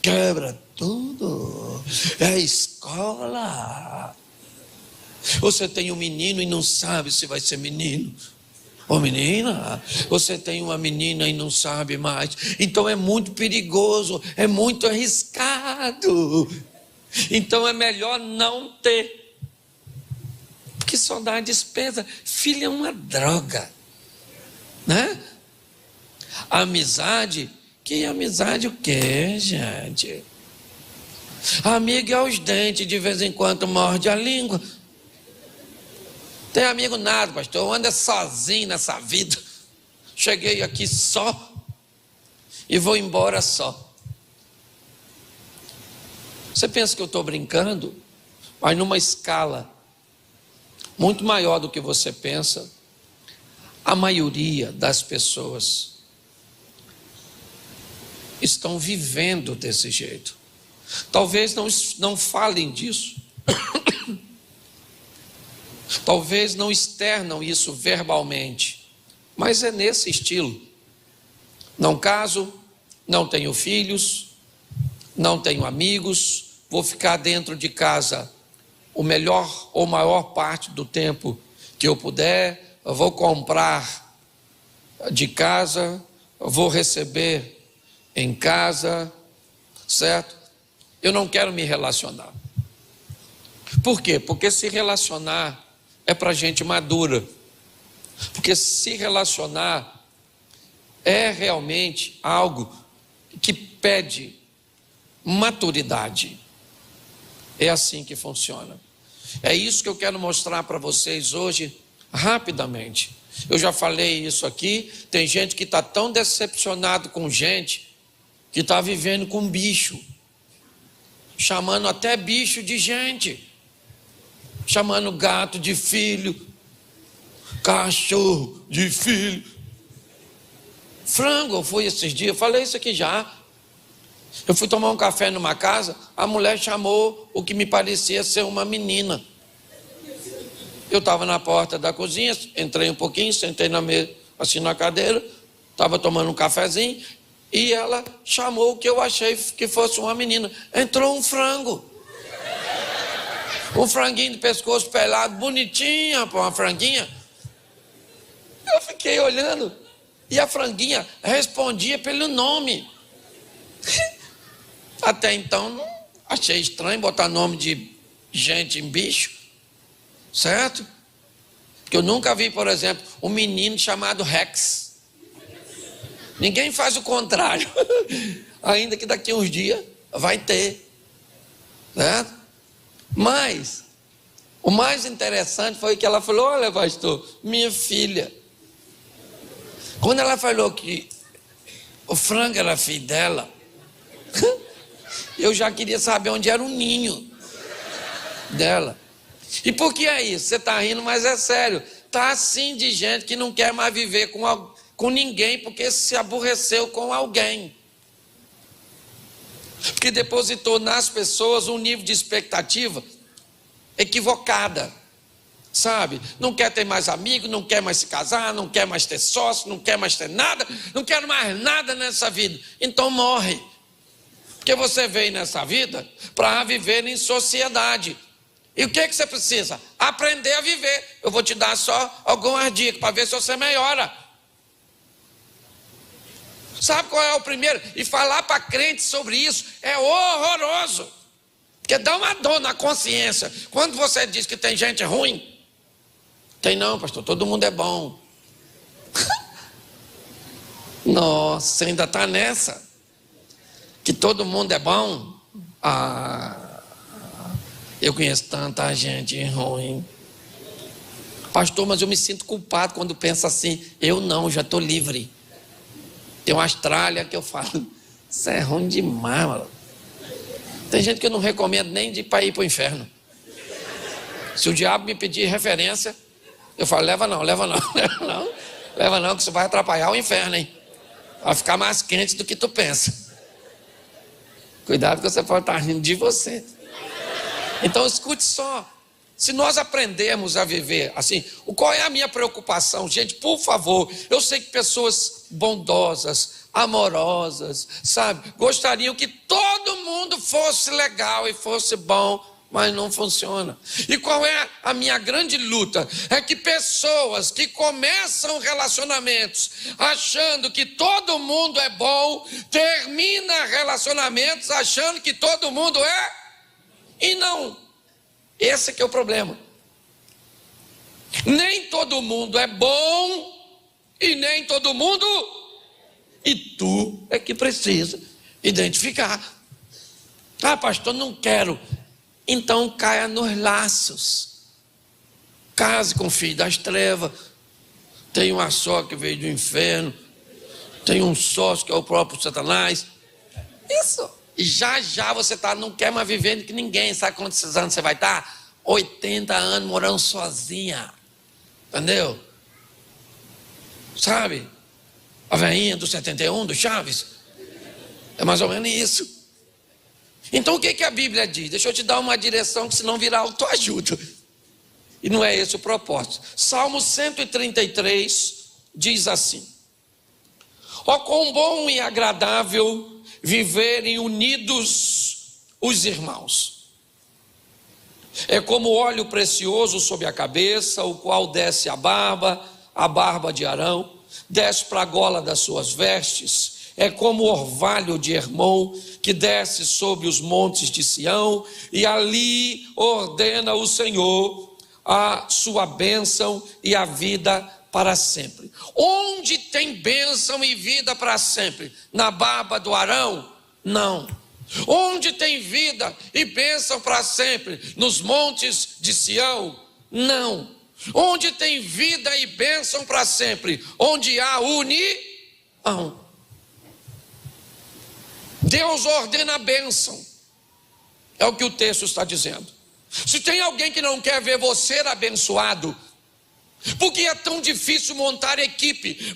Speaker 1: quebra tudo, é escola. Você tem um menino e não sabe se vai ser menino ou menina. Você tem uma menina e não sabe mais. Então é muito perigoso, é muito arriscado. Então é melhor não ter, porque só dá despesa. Filho é uma droga, né? A amizade, que amizade o quê, gente? Amigo é aos dentes, de vez em quando morde a língua. Tem amigo nada, pastor, eu ando sozinho nessa vida. Cheguei aqui só e vou embora só. Você pensa que eu estou brincando? Mas numa escala muito maior do que você pensa, a maioria das pessoas estão vivendo desse jeito. Talvez não falem disso. Talvez não externam isso verbalmente, mas é nesse estilo. Não caso, não tenho filhos, não tenho amigos, vou ficar dentro de casa o melhor ou maior parte do tempo que eu puder, eu vou comprar de casa, eu vou receber em casa, certo? Eu não quero me relacionar. Por quê? Porque se relacionar é para gente madura. Porque se relacionar é realmente algo que pede maturidade. É assim que funciona. É isso que eu quero mostrar para vocês hoje, rapidamente. Eu já falei isso aqui. Tem gente que está tão decepcionado com gente que está vivendo com bicho, chamando até bicho de gente, chamando gato de filho, cachorro de filho. Frango, eu fui esses dias, eu falei isso aqui já. Eu fui tomar um café numa casa, a mulher chamou o que me parecia ser uma menina. Eu estava na porta da cozinha, entrei um pouquinho, sentei na mesa, assim na cadeira, estava tomando um cafezinho, e ela chamou o que eu achei que fosse uma menina. Entrou um frango. Um franguinho de pescoço pelado, bonitinha, pô, uma franguinha. Eu fiquei olhando, e a franguinha respondia pelo nome. Até então, não achei estranho botar nome de gente em bicho, certo? Porque eu nunca vi, por exemplo, um menino chamado Rex. Ninguém faz o contrário. Ainda que daqui a uns dias vai ter, certo? Mas o mais interessante foi que ela falou: olha, pastor, minha filha. Quando ela falou que o frango era filho dela, eu já queria saber onde era o ninho dela. E por que é isso? Você está rindo, mas é sério. Tá assim de gente que não quer mais viver com ninguém porque se aborreceu com alguém. Porque depositou nas pessoas um nível de expectativa equivocada, sabe? Não quer ter mais amigo, não quer mais se casar, não quer mais ter sócio, não quer mais ter nada, não quer mais nada nessa vida. Então morre. Porque você veio nessa vida para viver em sociedade. E o que você precisa? Aprender a viver. Eu vou te dar só algumas dicas para ver se você melhora. Sabe qual é o primeiro? E falar para crente sobre isso é horroroso. Porque dá uma dor na consciência. Quando você diz que tem gente ruim, tem não, pastor, todo mundo é bom. Nossa, você ainda está nessa? Que todo mundo é bom? Eu conheço tanta gente ruim. Pastor, mas eu me sinto culpado quando penso assim. Eu não, já estou livre. Tem uma Austrália que eu falo, isso é ruim demais, mano. Tem gente que eu não recomendo nem de ir para o inferno. Se o diabo me pedir referência, eu falo, leva não, que isso vai atrapalhar o inferno, hein? Vai ficar mais quente do que tu pensa. Cuidado que você pode estar rindo de você. Então escute só. Se nós aprendermos a viver assim, qual é a minha preocupação? Gente, por favor, eu sei que pessoas bondosas, amorosas, sabe, gostariam que todo mundo fosse legal e fosse bom, mas não funciona. E qual é a minha grande luta? É que pessoas que começam relacionamentos achando que todo mundo é bom, termina relacionamentos achando que todo mundo é e não. Esse que é o problema. Nem todo mundo é bom e nem todo mundo. E tu é que precisa identificar. Ah, pastor, não quero. Então caia nos laços. Case com o filho das trevas. Tem uma só que veio do inferno. Tem um sócio que é o próprio Satanás. Isso. E já você não quer mais viver com ninguém. Sabe quantos anos você vai estar? 80 anos morando sozinha. Entendeu? Sabe? A velhinha do 71, do Chaves. É mais ou menos isso. Então o que a Bíblia diz? Deixa eu te dar uma direção que senão virar autoajuda. E não é esse o propósito. Salmo 133 diz assim: ó, quão bom e agradável viverem unidos os irmãos. É como óleo precioso sobre a cabeça, o qual desce a barba de Arão, desce para a gola das suas vestes. É como o orvalho de Hermon, que desce sobre os montes de Sião, e ali ordena o Senhor a sua bênção e a vida para sempre. Onde tem bênção e vida para sempre? Na barba do Arão? Não. Onde tem vida e bênção para sempre? Nos montes de Sião? Não. Onde tem vida e bênção para sempre? Onde há união. Deus ordena a bênção. É o que o texto está dizendo. Se tem alguém que não quer ver você abençoado, porque é tão difícil montar equipe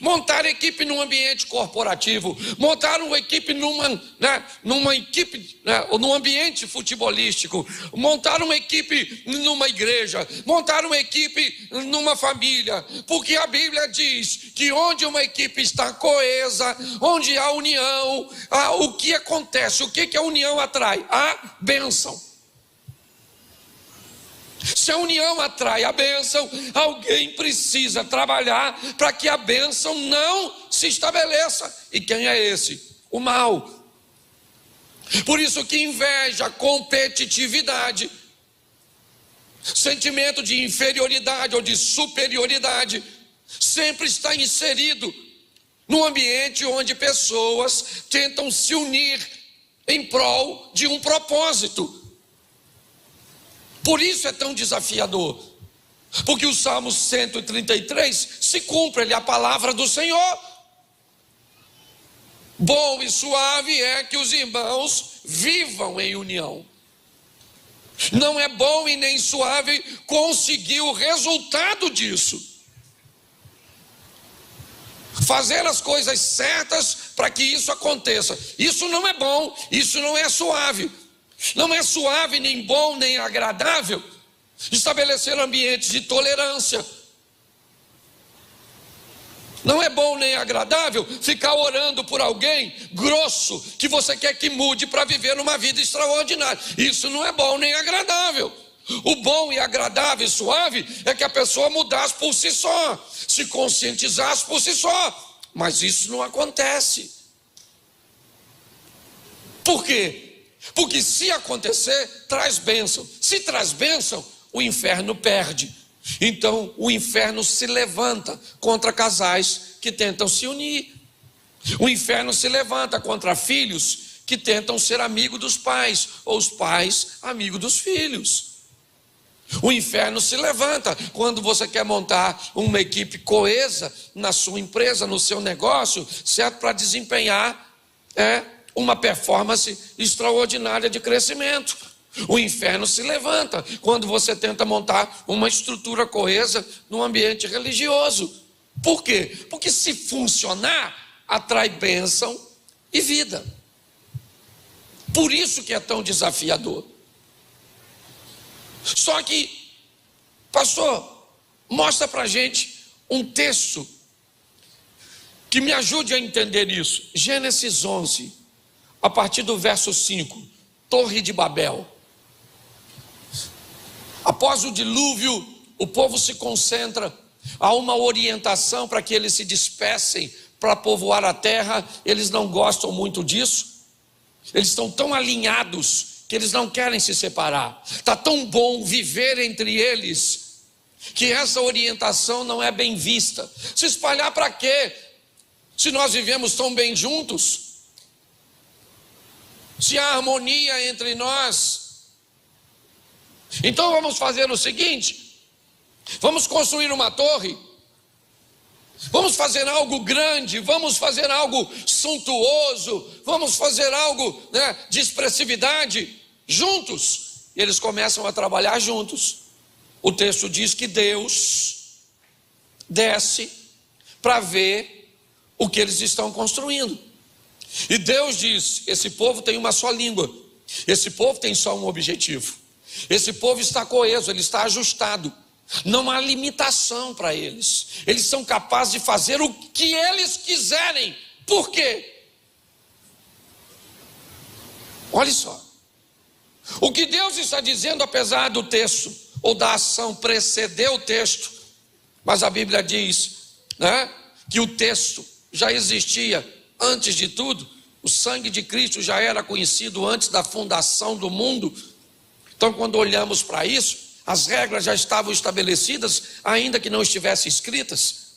Speaker 1: num ambiente corporativo, montar uma equipe numa equipe, ou num ambiente futebolístico, montar uma equipe numa igreja, montar uma equipe numa família, porque a Bíblia diz que onde uma equipe está coesa, onde há união, o que acontece? O que a união atrai? A bênção. Se a união atrai a bênção, alguém precisa trabalhar para que a bênção não se estabeleça. E quem é esse? O mal. Por isso que inveja, competitividade, sentimento de inferioridade ou de superioridade sempre está inserido num ambiente onde pessoas tentam se unir em prol de um propósito. Por isso é tão desafiador, porque o Salmo 133 se cumpre, ele é a palavra do Senhor. Bom e suave é que os irmãos vivam em união. Não é bom e nem suave conseguir o resultado disso. fazer as coisas certas para que isso aconteça. Isso não é bom, isso não é suave. Não é suave, nem bom, nem agradável estabelecer ambientes de tolerância. Não é bom nem agradável ficar orando por alguém grosso que você quer que mude para viver numa vida extraordinária. Isso não é bom nem agradável. O bom e agradável e suave é que a pessoa mudasse por si só, se conscientizasse por si só. Mas isso não acontece. Por quê? Porque se acontecer, traz bênção. Se traz bênção, o inferno perde. Então o inferno se levanta contra casais que tentam se unir. O inferno se levanta contra filhos que tentam ser amigos dos pais, ou os pais amigos dos filhos. O inferno se levanta quando você quer montar uma equipe coesa na sua empresa, no seu negócio, certo? Para desempenhar uma performance extraordinária de crescimento. O inferno se levanta quando você tenta montar uma estrutura coesa num ambiente religioso. Por quê? Porque se funcionar, atrai bênção e vida. Por isso que é tão desafiador. Só que, pastor, mostra pra gente um texto que me ajude a entender isso. Gênesis 11, a partir do verso 5, Torre de Babel. Após o dilúvio, o povo se concentra, há uma orientação para que eles se dispersem para povoar a terra. Eles não gostam muito disso, eles estão tão alinhados que eles não querem se separar. Está tão bom viver entre eles, que essa orientação não é bem vista. Se espalhar para quê? Se nós vivemos tão bem juntos, se há harmonia entre nós. Então vamos fazer o seguinte: vamos construir uma torre, vamos fazer algo grande, vamos fazer algo suntuoso, vamos fazer algo de expressividade juntos. E eles começam a trabalhar juntos. O texto diz que Deus desce para ver o que eles estão construindo. E Deus diz: esse povo tem uma só língua, esse povo tem só um objetivo, esse povo está coeso, ele está ajustado. Não há limitação para eles. Eles são capazes de fazer o que eles quiserem. Por quê? Olha só. O que Deus está dizendo, apesar do texto ou da ação preceder o texto, mas a Bíblia diz que o texto já existia antes de tudo. O sangue de Cristo já era conhecido antes da fundação do mundo. Então, quando olhamos para isso, as regras já estavam estabelecidas, ainda que não estivessem escritas.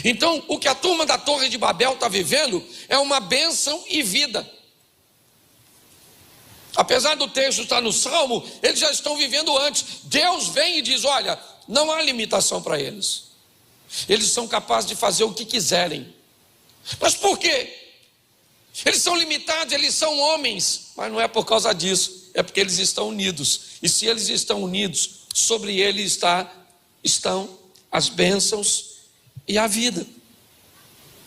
Speaker 1: Então, o que a turma da Torre de Babel está vivendo é uma bênção e vida. Apesar do texto estar no Salmo, eles já estão vivendo antes. Deus vem e diz: olha, não há limitação para eles. Eles são capazes de fazer o que quiserem. Mas por quê? Eles são limitados, eles são homens. Mas não é por causa disso, é porque eles estão unidos. E se eles estão unidos, sobre eles estão as bênçãos e a vida.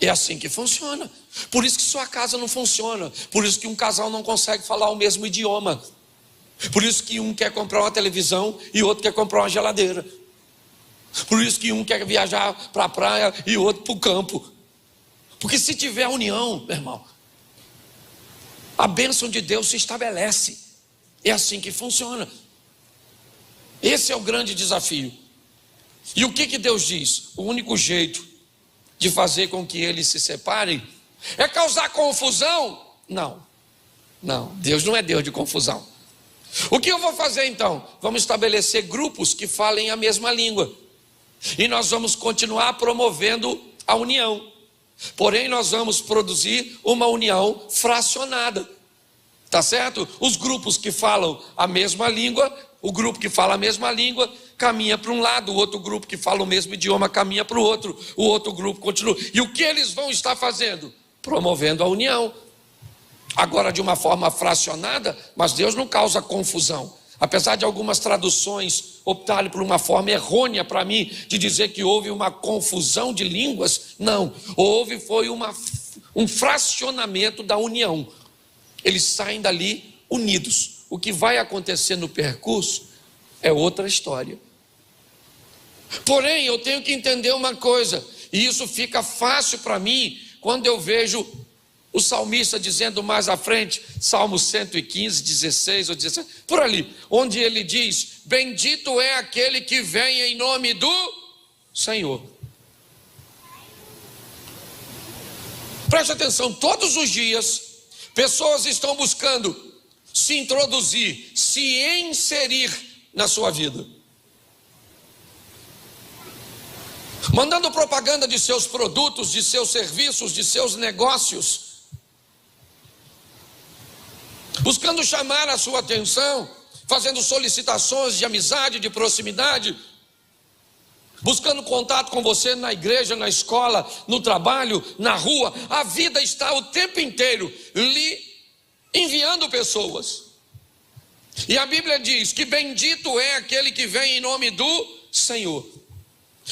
Speaker 1: É assim que funciona. Por isso que sua casa não funciona. Por isso que um casal não consegue falar o mesmo idioma. Por isso que um quer comprar uma televisão e outro quer comprar uma geladeira. Por isso que um quer viajar para a praia e outro para o campo. Porque se tiver união, meu irmão, a bênção de Deus se estabelece. É assim que funciona. Esse é o grande desafio. E o que Deus diz? O único jeito de fazer com que eles se separem é causar confusão? Não, Deus não é Deus de confusão. O que eu vou fazer então? Vamos estabelecer grupos que falem a mesma língua, e nós vamos continuar promovendo a união. Porém, nós vamos produzir uma união fracionada, tá certo? Os grupos que falam a mesma língua, o grupo que fala a mesma língua caminha para um lado, o outro grupo que fala o mesmo idioma caminha para o outro grupo continua. E o que eles vão estar fazendo? Promovendo a união. Agora de uma forma fracionada, mas Deus não causa confusão. Apesar de algumas traduções optarem por uma forma errônea para mim, de dizer que houve uma confusão de línguas, não. Foi um fracionamento da união. Eles saem dali unidos. O que vai acontecer no percurso é outra história. Porém, eu tenho que entender uma coisa, e isso fica fácil para mim quando eu vejo o salmista dizendo mais à frente, Salmo 115, 16 ou 17, por ali, onde ele diz: bendito é aquele que vem em nome do Senhor. Preste atenção, todos os dias, pessoas estão buscando se introduzir, se inserir na sua vida, mandando propaganda de seus produtos, de seus serviços, de seus negócios, buscando chamar a sua atenção, fazendo solicitações de amizade, de proximidade, buscando contato com você na igreja, na escola, no trabalho, na rua. A vida está o tempo inteiro lhe enviando pessoas. E a Bíblia diz que bendito é aquele que vem em nome do Senhor.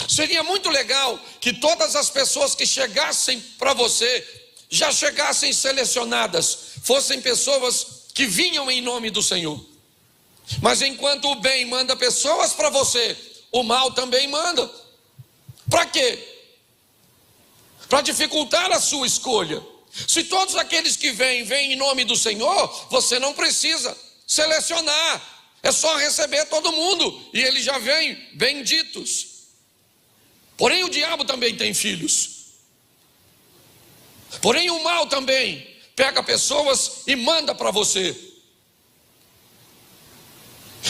Speaker 1: Seria muito legal que todas as pessoas que chegassem para você, já chegassem selecionadas, fossem pessoas que vinham em nome do Senhor. Mas enquanto o bem manda pessoas para você, o mal também manda. Para quê? Para dificultar a sua escolha. Se todos aqueles que vêm em nome do Senhor, você não precisa selecionar, é só receber todo mundo, e eles já vêm benditos. Porém o diabo também tem filhos. Porém o mal também pega pessoas e manda para você.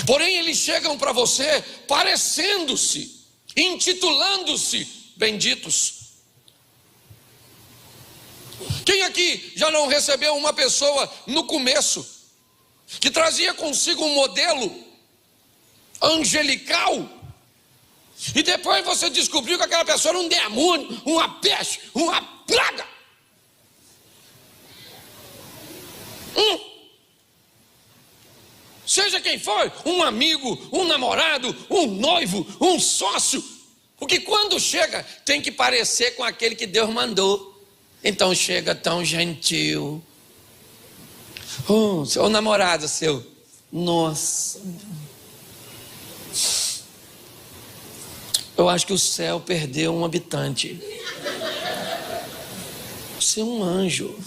Speaker 1: Porém eles chegam para você parecendo-se, intitulando-se benditos. Quem aqui já não recebeu uma pessoa no começo que trazia consigo um modelo angelical, e depois você descobriu que aquela pessoa era um demônio, uma peste, uma praga? Seja quem for, um amigo, um namorado, um noivo, um sócio, porque quando chega tem que parecer com aquele que Deus mandou. Então chega tão gentil. Seu namorado seu, nossa, eu acho que o céu perdeu um habitante. Você é um anjo.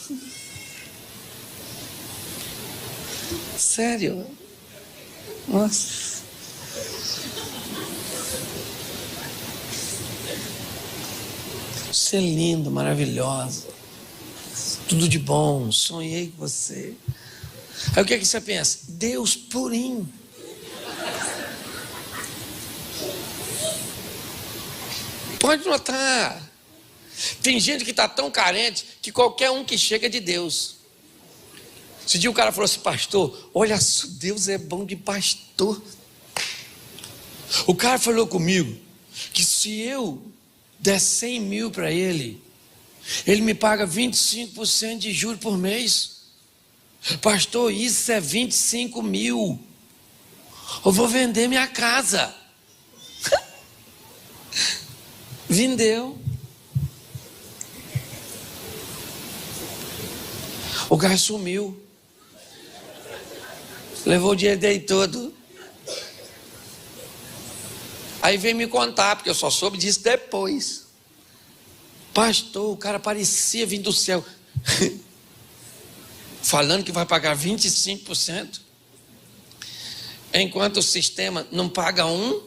Speaker 1: Sério? Nossa. Você é lindo, maravilhosa. Tudo de bom, sonhei com você. Aí o que é que você pensa? Deus purinho. Pode notar. Tem gente que está tão carente que qualquer um que chega é de Deus. Esse dia o cara falou assim: pastor, olha só, Deus é bom de pastor. O cara falou comigo que se eu der 100 mil para ele me paga 25% de juros por mês. Pastor, isso é 25 mil. Eu vou vender minha casa. Vendeu. O cara sumiu. Levou o dinheiro dele todo. Aí veio me contar, porque eu só soube disso depois. Pastor, o cara parecia vir do céu. Falando que vai pagar 25%. Enquanto o sistema não paga um.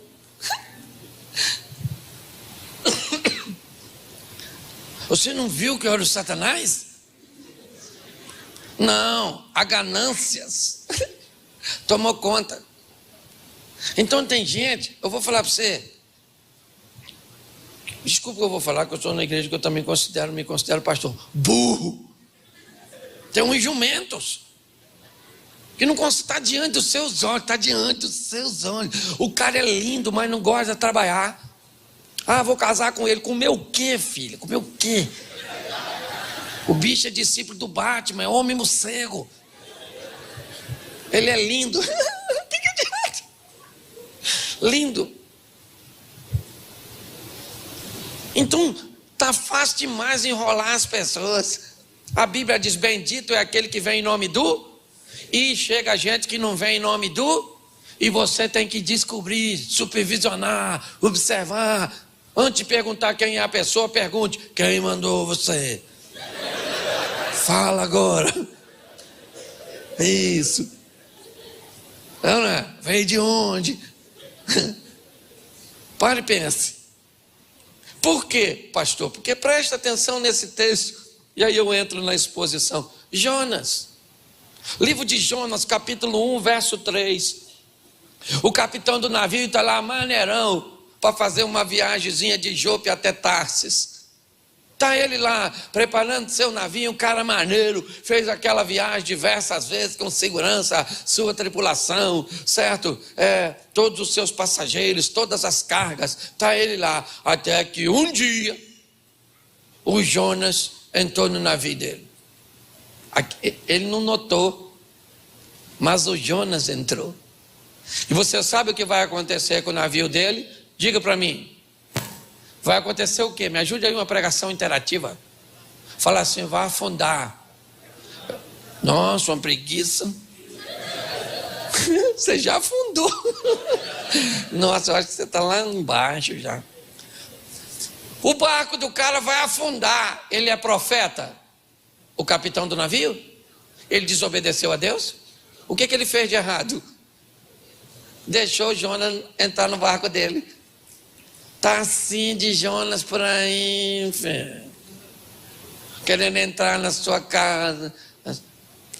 Speaker 1: Você não viu que era o Satanás? Não, a ganâncias tomou conta. Então tem gente, eu vou falar para você, desculpa que eu vou falar, que eu estou na igreja que eu também me considero pastor, burro. Tem uns jumentos que não está diante dos seus olhos, está diante dos seus olhos. O cara é lindo, mas não gosta de trabalhar. Ah, vou casar com ele. Comer o quê, filha? Comer o quê? O bicho é discípulo do Batman, é homem morcego. Ele é lindo. O que adianta? Lindo. Então, está fácil demais enrolar as pessoas. A Bíblia diz, bendito é aquele que vem em nome do, e chega gente que não vem em nome do, e você tem que descobrir, supervisionar, observar. Antes de perguntar quem é a pessoa, pergunte, quem mandou você? Fala agora. Isso. Não é? Veio de onde? Pare e pense. Por quê, pastor? Porque presta atenção nesse texto. E aí eu entro na exposição. Jonas. Livro de Jonas, capítulo 1, verso 3. O capitão do navio está lá maneirão para fazer uma viagemzinha de Jope até Tarsis. Está ele lá preparando seu navio, um cara maneiro, fez aquela viagem diversas vezes com segurança, sua tripulação, certo? Todos os seus passageiros, todas as cargas, está ele lá, até que um dia o Jonas entrou no navio dele. Ele não notou, mas o Jonas entrou. E você sabe o que vai acontecer com o navio dele? Diga para mim. Vai acontecer o quê? Me ajude aí uma pregação interativa. Fala assim, vai afundar. Nossa, uma preguiça. Você já afundou. Nossa, eu acho que você está lá embaixo já. O barco do cara vai afundar. Ele é profeta? O capitão do navio? Ele desobedeceu a Deus? O que ele fez de errado? Deixou Jonas entrar no barco dele. Está assim de Jonas por aí, filho. Querendo entrar na sua casa.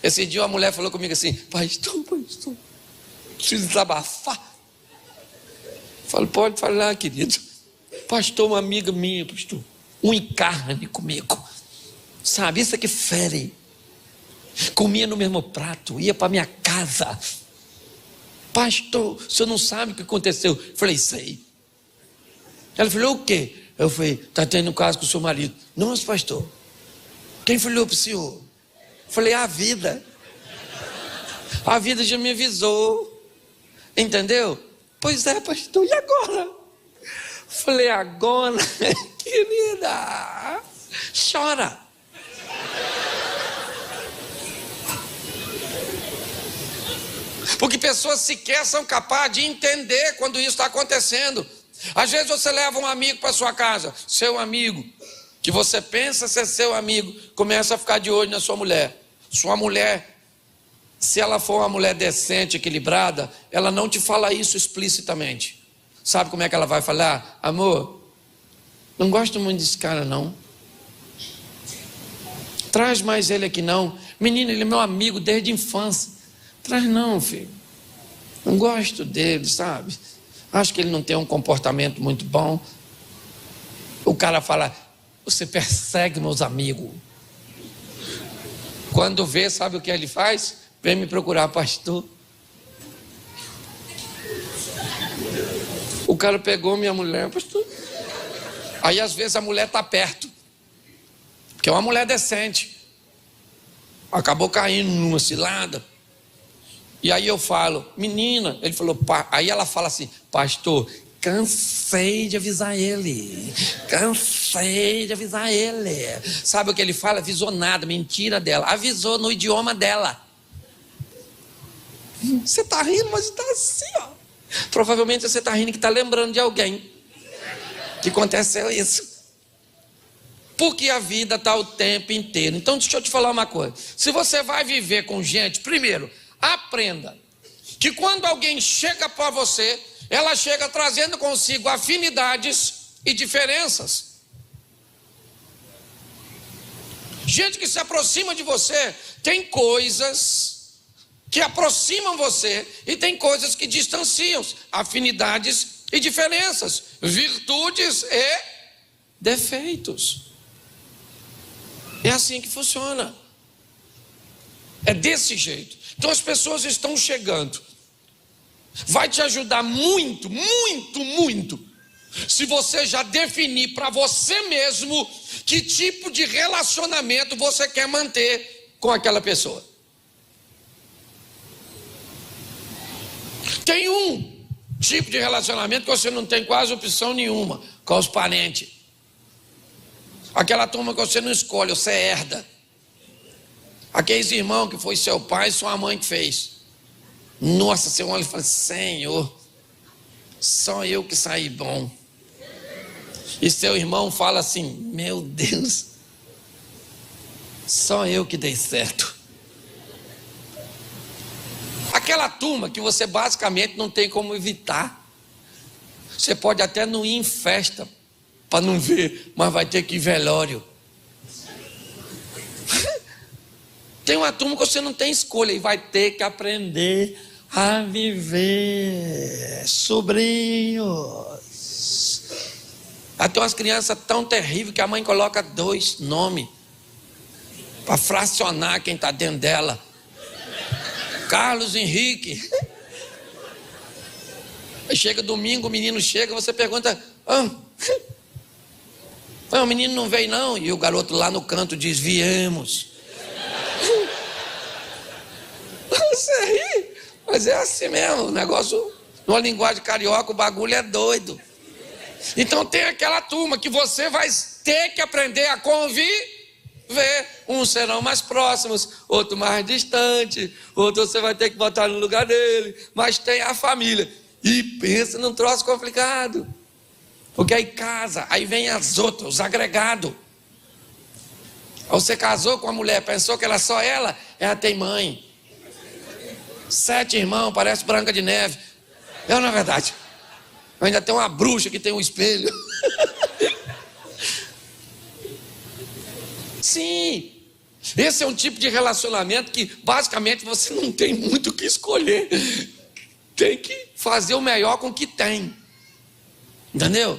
Speaker 1: Esse dia uma mulher falou comigo assim, pastor, preciso desabafar. Falei, pode falar, querido. Pastor, uma amiga minha, pastor, um encarne comigo. Sabe, isso aqui fere. Comia no mesmo prato, ia para minha casa. Pastor, o senhor não sabe o que aconteceu? Falei, sei. Ela falou, o quê? Eu falei, está tendo um caso com o seu marido. Nossa, pastor, quem falou para o senhor? Falei, a vida. A vida já me avisou. Entendeu? Pois é, pastor, e agora? Falei, agora, querida, chora. Porque pessoas sequer são capazes de entender quando isso está acontecendo. Às vezes você leva um amigo para sua casa, seu amigo, que você pensa ser seu amigo, começa a ficar de olho na sua mulher. Sua mulher, se ela for uma mulher decente, equilibrada, ela não te fala isso explicitamente. Sabe como é que ela vai falar? Amor, não gosto muito desse cara não. Traz mais ele aqui não. Menino, ele é meu amigo desde a infância. Traz não, filho. Não gosto dele, sabe? Acho que ele não tem um comportamento muito bom. O cara fala, você persegue meus amigos. Quando vê, sabe o que ele faz? Vem me procurar, pastor. O cara pegou minha mulher, pastor. Aí às vezes a mulher está perto, porque é uma mulher decente. Acabou caindo numa cilada. E aí eu falo, menina, ele falou, aí ela fala assim, pastor, cansei de avisar ele. Sabe o que ele fala? Avisou nada, mentira dela. Avisou no idioma dela. Você está rindo, mas está assim, ó. Provavelmente você está rindo que está lembrando de alguém que aconteceu isso. Porque a vida está o tempo inteiro. Então deixa eu te falar uma coisa. Se você vai viver com gente, primeiro, aprenda que quando alguém chega para você, ela chega trazendo consigo afinidades e diferenças. Gente que se aproxima de você tem coisas que aproximam você e tem coisas que distanciam, afinidades e diferenças, virtudes e defeitos. É assim que funciona. É desse jeito. Então as pessoas estão chegando. Vai te ajudar muito, muito, muito, se você já definir para você mesmo que tipo de relacionamento você quer manter com aquela pessoa. Tem um tipo de relacionamento que você não tem quase opção nenhuma com os parentes. Aquela turma que você não escolhe, você herda. Aqueles irmãos que foi seu pai e sua mãe que fez. Nossa, você olha e fala, Senhor, só eu que saí bom. E seu irmão fala assim, meu Deus, só eu que dei certo. Aquela turma que você basicamente não tem como evitar. Você pode até não ir em festa para não ver, mas vai ter que ir velório. Tem uma turma que você não tem escolha e vai ter que aprender a viver. Sobrinhos. Tem umas crianças tão terríveis que a mãe coloca 2 nomes para fracionar quem está dentro dela. Carlos Henrique. Aí chega domingo, o menino chega, você pergunta, o menino não veio não? E o garoto lá no canto diz, viemos. Você ri, mas é assim mesmo, o negócio, numa linguagem carioca, o bagulho é doido. Então tem aquela turma que você vai ter que aprender a conviver. Uns serão mais próximos, outro mais distante, outro você vai ter que botar no lugar dele, mas tem a família. E pensa num troço complicado. Porque aí casa, aí vem as outras, os agregados. Você casou com a mulher, pensou que era só ela, ela tem mãe. 7 irmãos, parece Branca de Neve. Não é verdade. Ainda tem uma bruxa que tem um espelho. Sim, esse é um tipo de relacionamento que basicamente você não tem muito o que escolher. Tem que fazer o melhor com o que tem. Entendeu?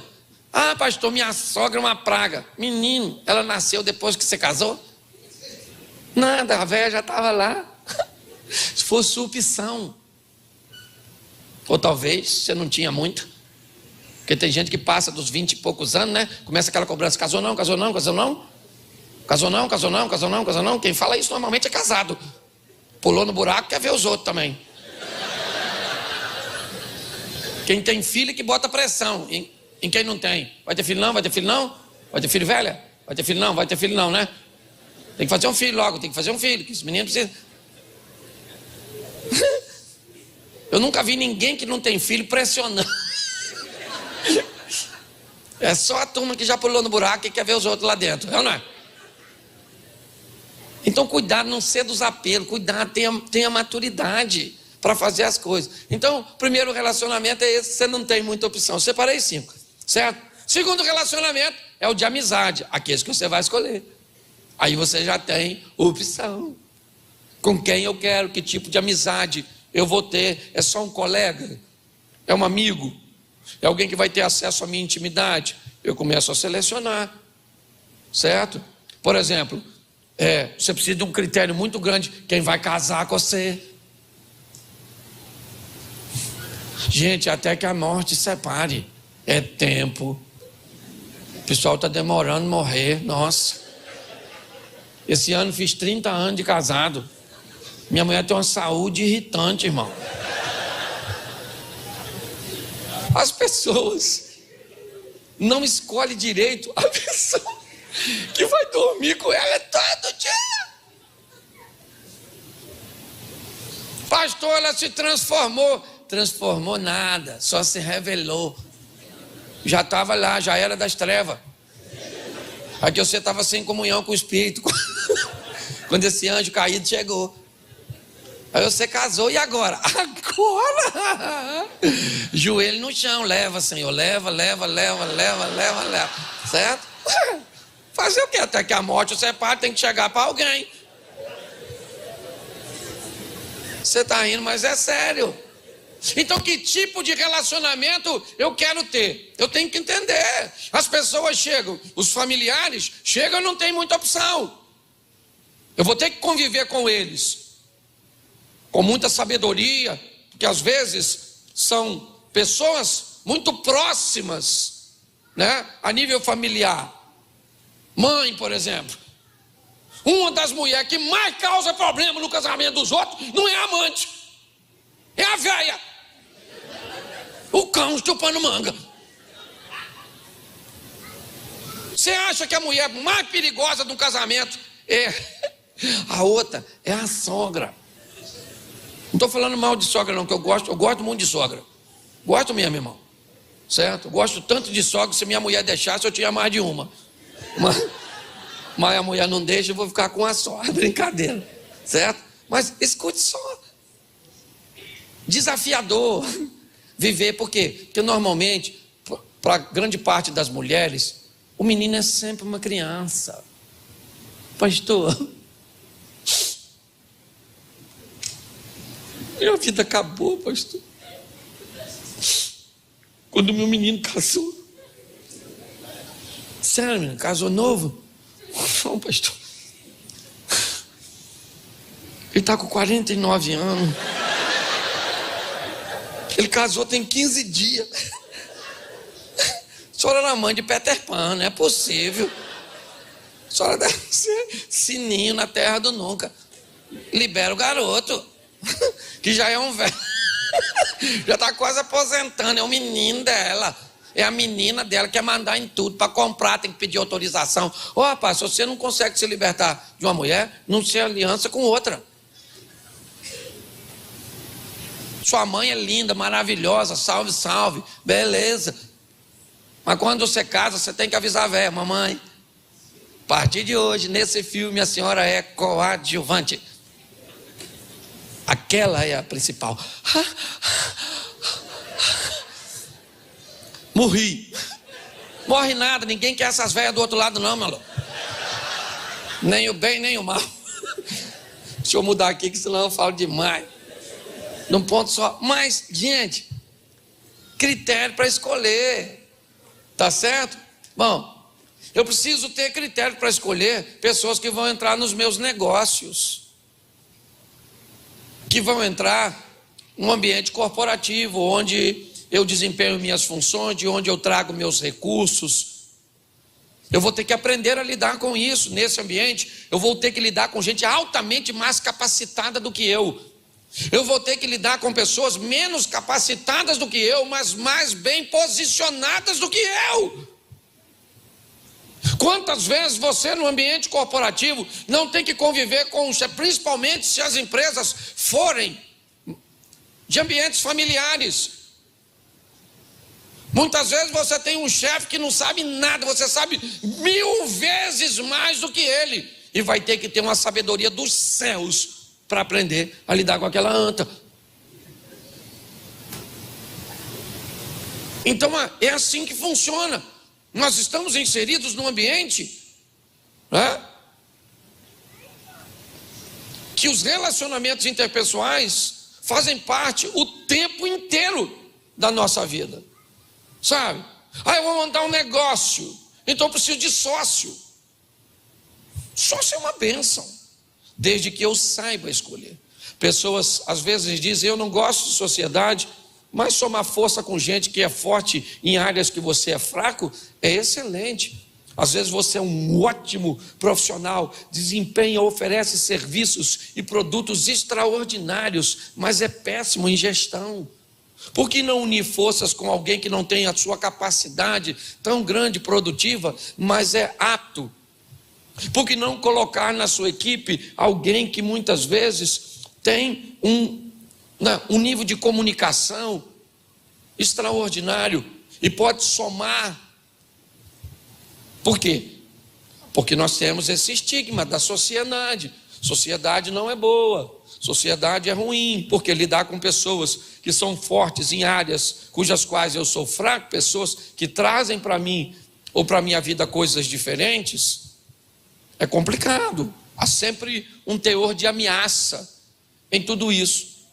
Speaker 1: Ah, pastor, minha sogra é uma praga. Menino, ela nasceu depois que você casou? Nada, a velha já estava lá. Se fosse sua opção. Ou talvez você não tinha muito. Porque tem gente que passa dos 20 e poucos anos, né? Começa aquela cobrança, casou não, casou não, casou não. Casou não, casou não, casou não, casou não. Quem fala isso normalmente é casado. Pulou no buraco, quer ver os outros também. Quem tem filho que bota pressão em quem não tem. Vai ter filho não, vai ter filho não? Vai ter filho velha? Vai ter filho não, vai ter filho não, né? Tem que fazer um filho logo, tem que fazer um filho, que esse menino precisa. Eu nunca vi ninguém que não tem filho pressionando. É só a turma que já pulou no buraco e quer ver os outros lá dentro, não é? Então cuidado, não ser dos apelos, cuidado, tenha maturidade para fazer as coisas. Então, o primeiro relacionamento é esse, você não tem muita opção. Eu separei 5, certo? Segundo relacionamento é o de amizade, aqueles que você vai escolher. Aí você já tem opção. Com quem eu quero, que tipo de amizade eu vou ter. É só um colega? É um amigo? É alguém que vai ter acesso à minha intimidade? Eu começo a selecionar, certo? Por exemplo, você precisa de um critério muito grande, quem vai casar com você. Gente, até que a morte separe, é tempo. O pessoal está demorando a morrer, nossa. Esse ano fiz 30 anos de casado. Minha mulher tem uma saúde irritante, irmão. As pessoas não escolhem direito a pessoa que vai dormir com ela todo dia. Pastor, ela se transformou. Transformou nada, só se revelou. Já estava lá, já era das trevas. Aqui você estava sem comunhão com o Espírito. Quando esse anjo caído chegou. Aí você casou, e agora? Agora! Joelho no chão, leva, Senhor, leva. Certo? Fazer o quê? Até que a morte o separe, tem que chegar para alguém. Você está rindo, mas é sério. Então, que tipo de relacionamento eu quero ter? Eu tenho que entender. As pessoas chegam, os familiares chegam e não tem muita opção. Eu vou ter que conviver com eles, com muita sabedoria, porque às vezes são pessoas muito próximas, né, a nível familiar. Mãe, por exemplo. Uma das mulheres que mais causa problema no casamento dos outros não é a amante, é a velha. O cão chupando manga. Você acha que a mulher mais perigosa de um casamento é a outra? É a sogra. Não estou falando mal de sogra não, que eu gosto muito de sogra. Gosto mesmo, irmão. Certo? Eu gosto tanto de sogra, se minha mulher deixasse, eu tinha mais de uma. Mas a mulher não deixa, eu vou ficar com a só. É brincadeira. Certo? Mas escute só. Desafiador viver, por quê? Porque normalmente, para grande parte das mulheres, o menino é sempre uma criança. Pastor, minha vida acabou, pastor. Quando meu menino casou. Sério, menino, casou novo? Não, pastor. Ele está com 49 anos. Ele casou tem 15 dias. A senhora era mãe de Peter Pan, não é possível. A senhora deve ser sininho na terra do nunca. Libera o garoto, que já é um velho. Já está quase aposentando, é o menino dela. É a menina dela que quer mandar em tudo. Para comprar tem que pedir autorização. Ô rapaz, se você não consegue se libertar de uma mulher, não se aliança com outra. Sua mãe é linda, maravilhosa, salve, salve, beleza. Mas quando você casa, você tem que avisar a velha: mamãe, a partir de hoje, nesse filme, a senhora é coadjuvante. Aquela é a principal. Morri. Morre nada, ninguém quer essas velhas do outro lado não, meu louco. Nem o bem, nem o mal. Deixa eu mudar aqui, que senão eu falo demais. Num ponto só. Mas, gente, critério para escolher. Tá certo? Bom, eu preciso ter critério para escolher pessoas que vão entrar nos meus negócios, que vão entrar num ambiente corporativo, onde eu desempenho minhas funções, de onde eu trago meus recursos. Eu vou ter que aprender a lidar com isso. Nesse ambiente, eu vou ter que lidar com gente altamente mais capacitada do que eu. Eu vou ter que lidar com pessoas menos capacitadas do que eu, mas mais bem posicionadas do que eu. Quantas vezes você no ambiente corporativo não tem que conviver com, principalmente se as empresas forem de ambientes familiares. Muitas vezes você tem um chefe que não sabe nada, você sabe 1000 vezes mais do que ele, e vai ter que ter uma sabedoria dos céus para aprender a lidar com aquela anta. Então é assim que funciona. Nós estamos inseridos num ambiente, né, que os relacionamentos interpessoais fazem parte o tempo inteiro da nossa vida. Sabe? Eu vou montar um negócio, então eu preciso de sócio. Sócio é uma bênção, desde que eu saiba escolher. Pessoas às vezes dizem: eu não gosto de sociedade, mas somar força com gente que é forte em áreas que você é fraco é excelente. Às vezes você é um ótimo profissional, desempenha, oferece serviços e produtos extraordinários, mas é péssimo em gestão. Por que não unir forças com alguém que não tem a sua capacidade tão grande, produtiva, mas é apto? Por que não colocar na sua equipe alguém que muitas vezes tem um nível de comunicação extraordinário e pode somar? Por quê? Porque nós temos esse estigma da sociedade. Sociedade não é boa, sociedade é ruim, porque lidar com pessoas que são fortes em áreas cujas quais eu sou fraco, pessoas que trazem para mim ou para a minha vida coisas diferentes, é complicado. Há sempre um teor de ameaça em tudo isso.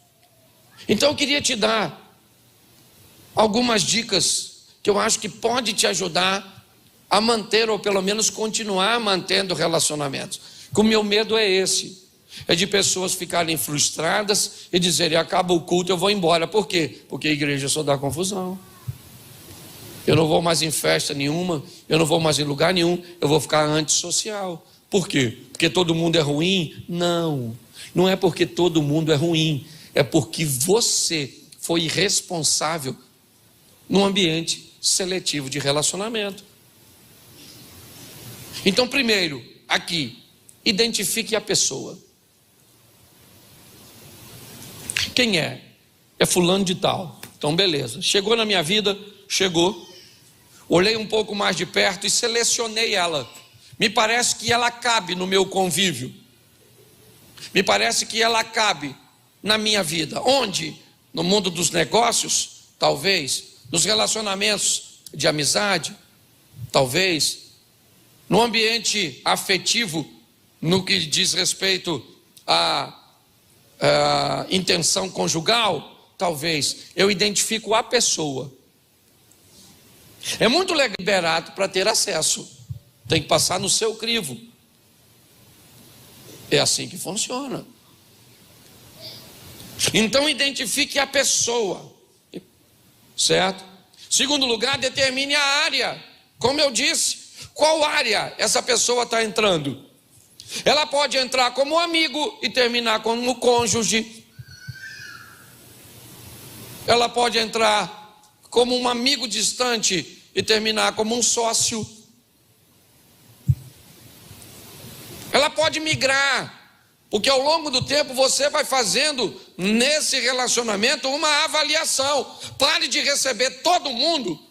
Speaker 1: Então eu queria te dar algumas dicas que eu acho que pode te ajudar a manter, ou pelo menos continuar mantendo relacionamentos. Que o meu medo é esse, é de pessoas ficarem frustradas e dizerem: acaba o culto, eu vou embora. Por quê? Porque a igreja só dá confusão. Eu não vou mais em festa nenhuma, eu não vou mais em lugar nenhum, eu vou ficar antissocial. Por quê? Porque todo mundo é ruim? Não, não é porque todo mundo é ruim, é porque você foi irresponsável num ambiente seletivo de relacionamento. Então, primeiro, aqui, identifique a pessoa. Quem é? É fulano de tal. Então, beleza. Chegou na minha vida, chegou. Olhei um pouco mais de perto e selecionei ela. Me parece que ela cabe no meu convívio. Me parece que ela cabe na minha vida. Onde? No mundo dos negócios? Talvez. Nos relacionamentos de amizade? Talvez. No ambiente afetivo, no que diz respeito à intenção conjugal? Talvez. Eu identifico a pessoa. É muito liberado para ter acesso. Tem que passar no seu crivo. É assim que funciona. Então identifique a pessoa. Certo? Segundo lugar, determine a área. Como eu disse, qual área essa pessoa está entrando? Ela pode entrar como amigo e terminar como cônjuge. Ela pode entrar como um amigo distante e terminar como um sócio. Ela pode migrar, porque ao longo do tempo você vai fazendo nesse relacionamento uma avaliação. Pare de receber todo mundo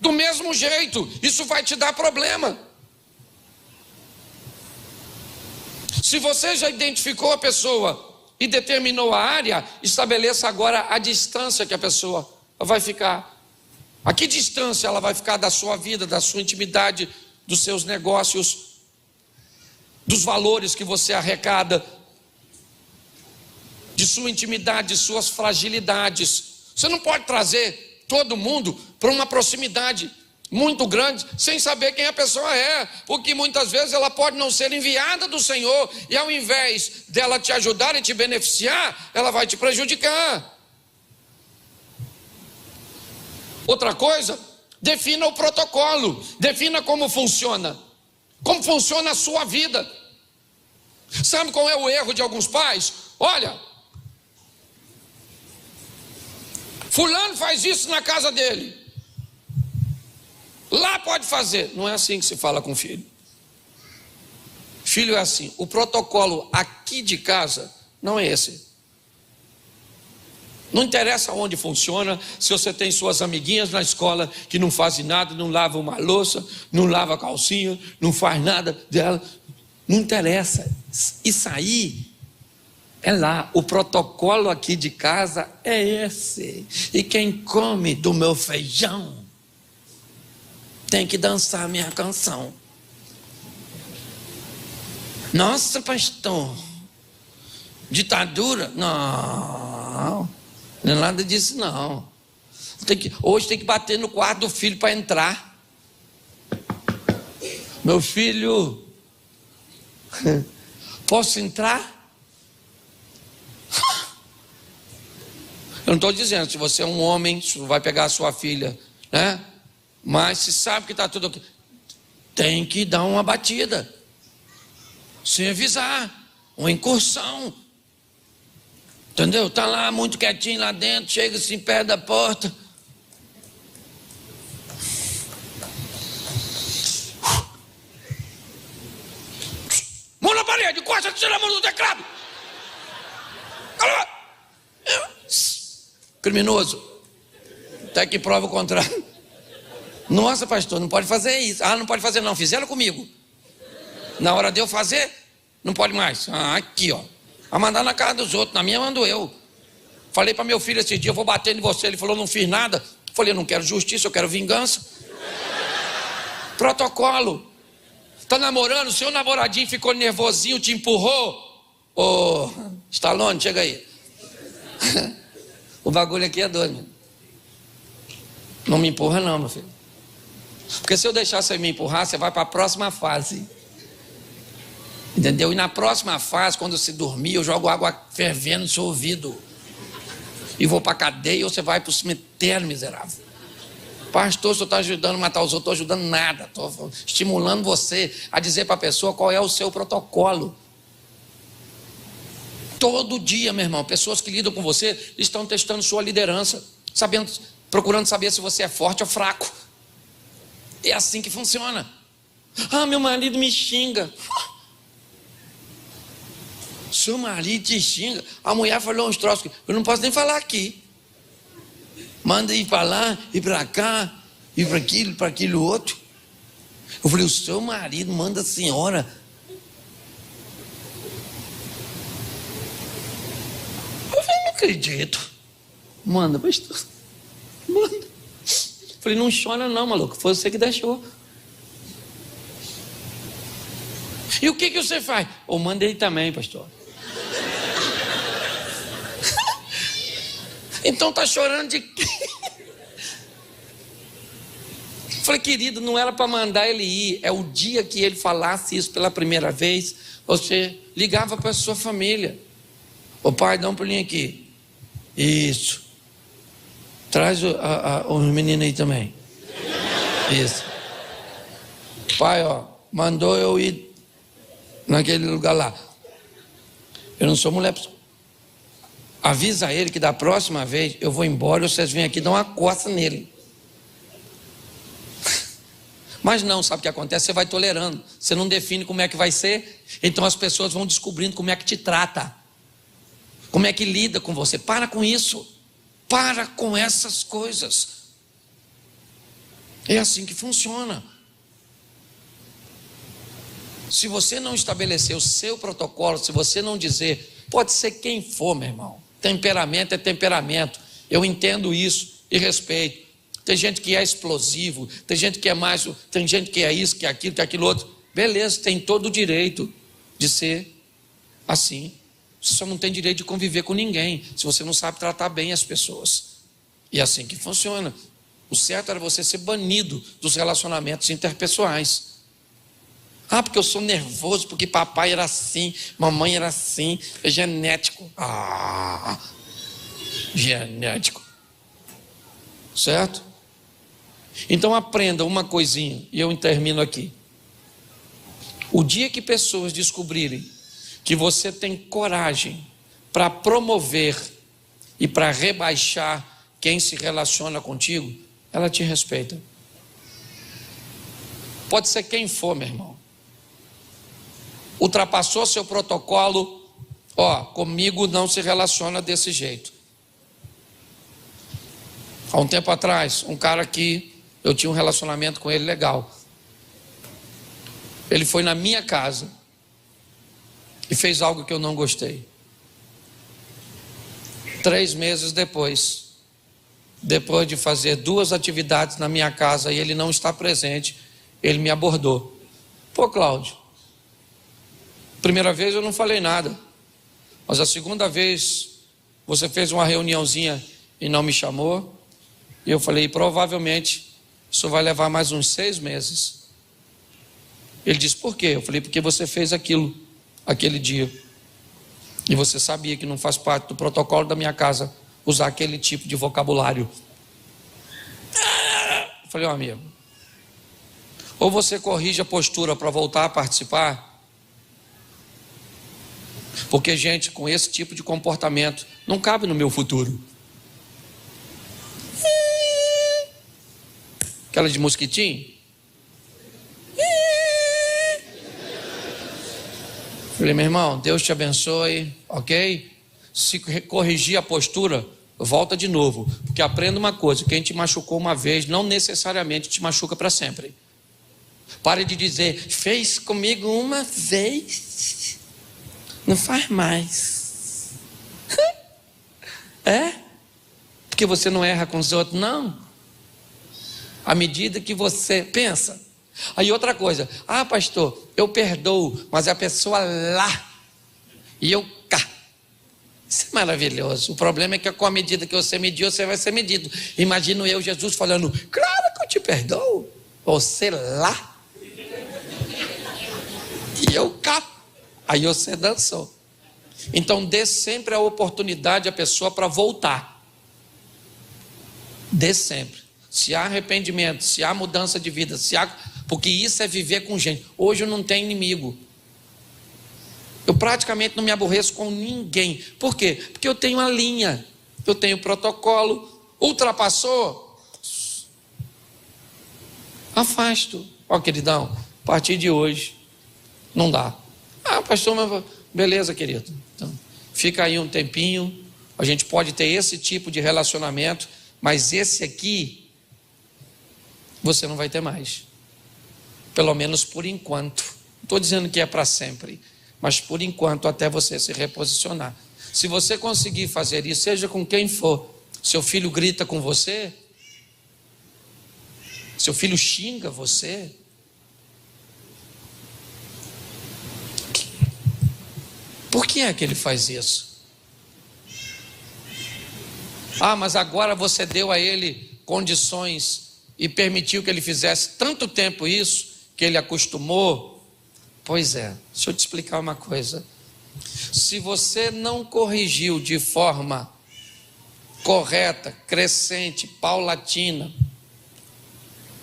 Speaker 1: do mesmo jeito, isso vai te dar problema. Se você já identificou a pessoa e determinou a área, estabeleça agora a distância que a pessoa vai ficar. A que distância ela vai ficar da sua vida, da sua intimidade, dos seus negócios, dos valores que você arrecada, de sua intimidade, de suas fragilidades. Você não pode trazer todo mundo para uma proximidade muito grande, sem saber quem a pessoa é, porque muitas vezes ela pode não ser enviada do Senhor, e ao invés dela te ajudar e te beneficiar, ela vai te prejudicar. Outra coisa, defina o protocolo, defina como funciona a sua vida. Sabe qual é o erro de alguns pais? Olha, fulano faz isso na casa dele, lá pode fazer. Não é assim que se fala com filho. Filho é assim. O protocolo aqui de casa não é esse. Não interessa onde funciona, se você tem suas amiguinhas na escola que não fazem nada, não lavam uma louça, não lava a calcinha, não faz nada dela. Não interessa. Isso aí é lá. O protocolo aqui de casa é esse. E quem come do meu feijão tem que dançar a minha canção. Nossa, pastor, ditadura? Não, não é nada disso não. Hoje tem que bater no quarto do filho para entrar. Meu filho, posso entrar? Eu não estou dizendo, se você é um homem, vai pegar a sua filha, né? Mas se sabe que está tudo aqui, tem que dar uma batida, sem avisar, uma incursão, entendeu? Está lá muito quietinho lá dentro, chega assim perto da porta, mão na parede, encosta, tira a mão do teclado, criminoso, até que prova o contrário. Nossa, pastor, não pode fazer isso. Ah, não pode fazer não, fizeram comigo. Na hora de eu fazer, não pode mais. Ah, aqui ó, a mandar na casa dos outros, na minha mando eu. Falei para meu filho esse dia, eu vou bater em você. Ele falou, não fiz nada. Falei, eu não quero justiça, eu quero vingança. Protocolo. Tá namorando, seu namoradinho ficou nervosinho, te empurrou. Ô, Stallone, chega aí. O bagulho aqui é doido. Não me empurra não, meu filho. Porque se eu deixar você me empurrar, você vai para a próxima fase. Entendeu? E na próxima fase, quando você dormir, eu jogo água fervendo no seu ouvido. E vou para a cadeia ou você vai para o cemitério, miserável. Pastor, o senhor está ajudando a matar os outros? Estou ajudando nada. Estou estimulando você a dizer para a pessoa qual é o seu protocolo. Todo dia, meu irmão, pessoas que lidam com você estão testando sua liderança, sabendo procurando saber se você é forte ou fraco. É assim que funciona. Ah, meu marido me xinga. Seu marido te xinga. A mulher falou uns troços que eu não posso nem falar aqui. Manda ir para lá, ir para cá, ir para aquilo outro. Eu falei, o seu marido manda a senhora. Eu falei, não acredito. Manda, pastor. Manda. Eu falei, não chora não, maluco. Foi você que deixou. E o que você faz? Eu mandei também, pastor. Então tá chorando de quê? Falei, querido, não era para mandar ele ir. É o dia que ele falasse isso pela primeira vez, você ligava para a sua família. Ô pai, dá um pulinho aqui. Isso. Traz os meninos aí também. Isso. Pai, ó, mandou eu ir naquele lugar lá. Eu não sou mulher. Avisa ele que da próxima vez eu vou embora e vocês vêm aqui dar uma coça nele. Mas não, sabe o que acontece? Você vai tolerando. Você não define como é que vai ser. Então as pessoas vão descobrindo como é que te trata. Como é que lida com você. Para com isso. Para com essas coisas. É assim que funciona. Se você não estabelecer o seu protocolo, se você não dizer, pode ser quem for, meu irmão. Temperamento é temperamento. Eu entendo isso e respeito. Tem gente que é explosivo, tem gente que é mais, tem gente que é isso, que é aquilo outro. Beleza, tem todo o direito de ser assim. Você só não tem direito de conviver com ninguém, se você não sabe tratar bem as pessoas. E é assim que funciona. O certo era você ser banido dos relacionamentos interpessoais. Ah, porque eu sou nervoso, porque papai era assim, mamãe era assim, é genético. Ah, genético. Certo? Então aprenda uma coisinha, e eu termino aqui. O dia que pessoas descobrirem que você tem coragem para promover e para rebaixar quem se relaciona contigo, ela te respeita. Pode ser quem for, meu irmão. Ultrapassou seu protocolo, ó, comigo não se relaciona desse jeito. Há um tempo atrás, um cara que eu tinha um relacionamento com ele legal. Ele foi na minha casa e fez algo que eu não gostei. 3 meses depois de fazer 2 atividades na minha casa e ele não está presente, ele me abordou. Pô, Cláudio, primeira vez eu não falei nada, mas a segunda vez você fez uma reuniãozinha e não me chamou, e eu falei, provavelmente isso vai levar mais uns 6 meses. Ele disse, por quê? Eu falei, porque você fez aquilo, aquele dia, e você sabia que não faz parte do protocolo da minha casa usar aquele tipo de vocabulário. Eu falei, ó, amigo, ou você corrige a postura para voltar a participar, porque gente com esse tipo de comportamento não cabe no meu futuro. Aquela de mosquitinho. Falei, meu irmão, Deus te abençoe, ok? Se corrigir a postura, volta de novo. Porque aprenda uma coisa, quem te machucou uma vez, não necessariamente te machuca para sempre. Pare de dizer, fez comigo uma vez, não faz mais. É? Porque você não erra com os outros, não. À medida que você pensa. Aí outra coisa, ah, pastor, eu perdoo, mas a pessoa lá e eu cá. Isso é maravilhoso. O problema é que com a medida que você mediu, você vai ser medido. Imagino eu, Jesus, falando, claro que eu te perdoo. Você lá e eu cá. Aí você dançou. Então dê sempre a oportunidade à pessoa para voltar. Dê sempre. Se há arrependimento, se há mudança de vida, porque isso é viver com gente. Hoje eu não tenho inimigo. Eu praticamente não me aborreço com ninguém. Por quê? Porque eu tenho a linha, eu tenho protocolo. Ultrapassou, Afasto. Ó, queridão, a partir de hoje, não dá. Ah, pastor, mas beleza, querido. Então, fica aí um tempinho, a gente pode ter esse tipo de relacionamento, mas esse aqui, você não vai ter mais. Pelo menos por enquanto. Não estou dizendo que é para sempre, mas por enquanto, até você se reposicionar. Se você conseguir fazer isso, seja com quem for, seu filho grita com você, seu filho xinga você, por que é que ele faz isso? Ah, mas agora você deu a ele condições e permitiu que ele fizesse tanto tempo isso, que ele acostumou. Pois é, deixa eu te explicar uma coisa. Se você não corrigiu de forma correta, crescente, paulatina,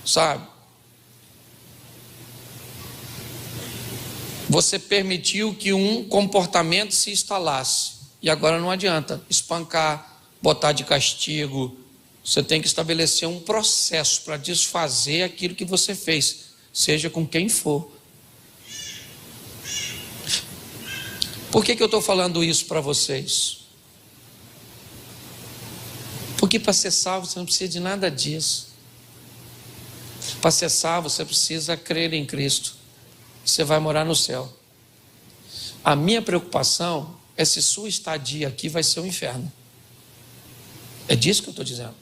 Speaker 1: sabe? Você permitiu que um comportamento se instalasse. E agora não adianta espancar, botar de castigo. Você tem que estabelecer um processo para desfazer aquilo que você fez, seja com quem for. Por que eu estou falando isso para vocês? Porque para ser salvo você não precisa de nada disso. Para ser salvo você precisa crer em Cristo. Você vai morar no céu. A minha preocupação é se sua estadia aqui vai ser um inferno. É disso que eu estou dizendo.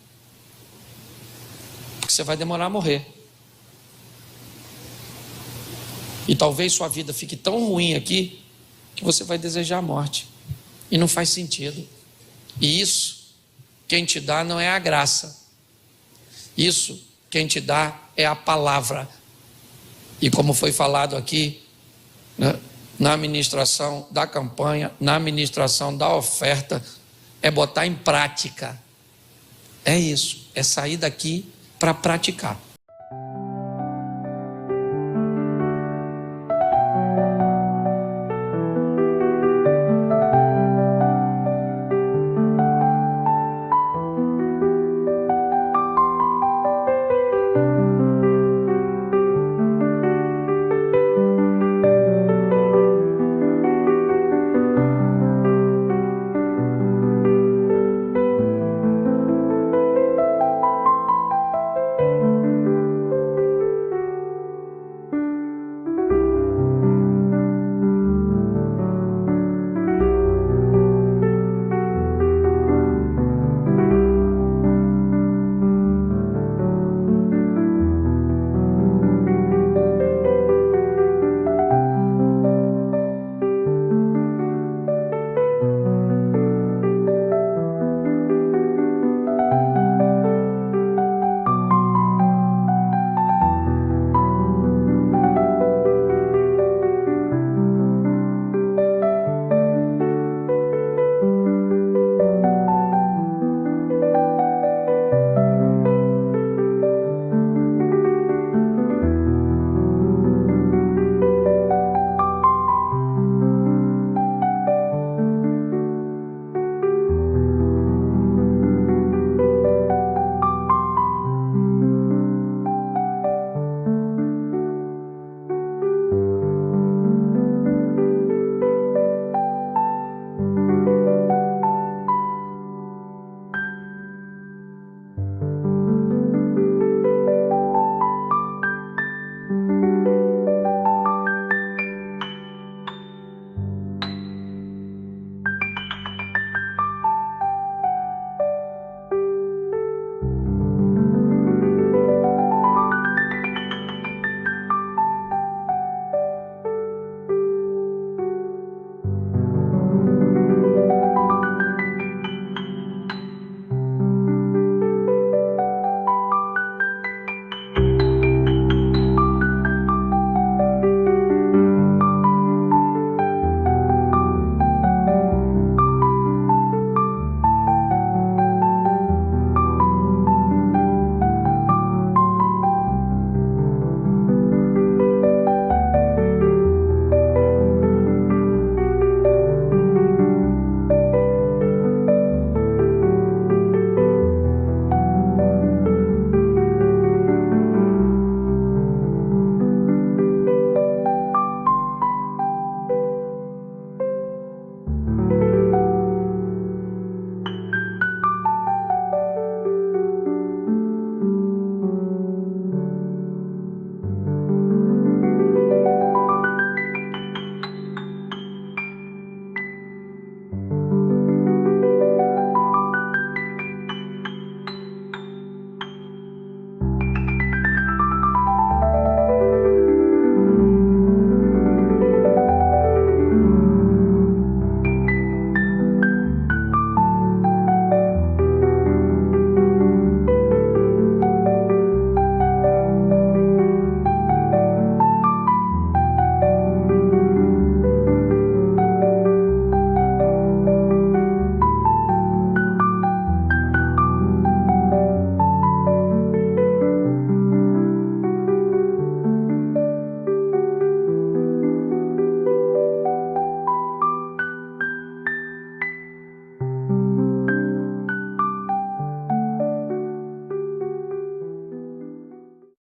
Speaker 1: Porque você vai demorar a morrer. E talvez sua vida fique tão ruim aqui que você vai desejar a morte. E não faz sentido. E isso, quem te dá não é a graça. Isso, quem te dá é a palavra. E como foi falado aqui, né, na administração da campanha, na administração da oferta, é botar em prática. É isso, é sair daqui para praticar.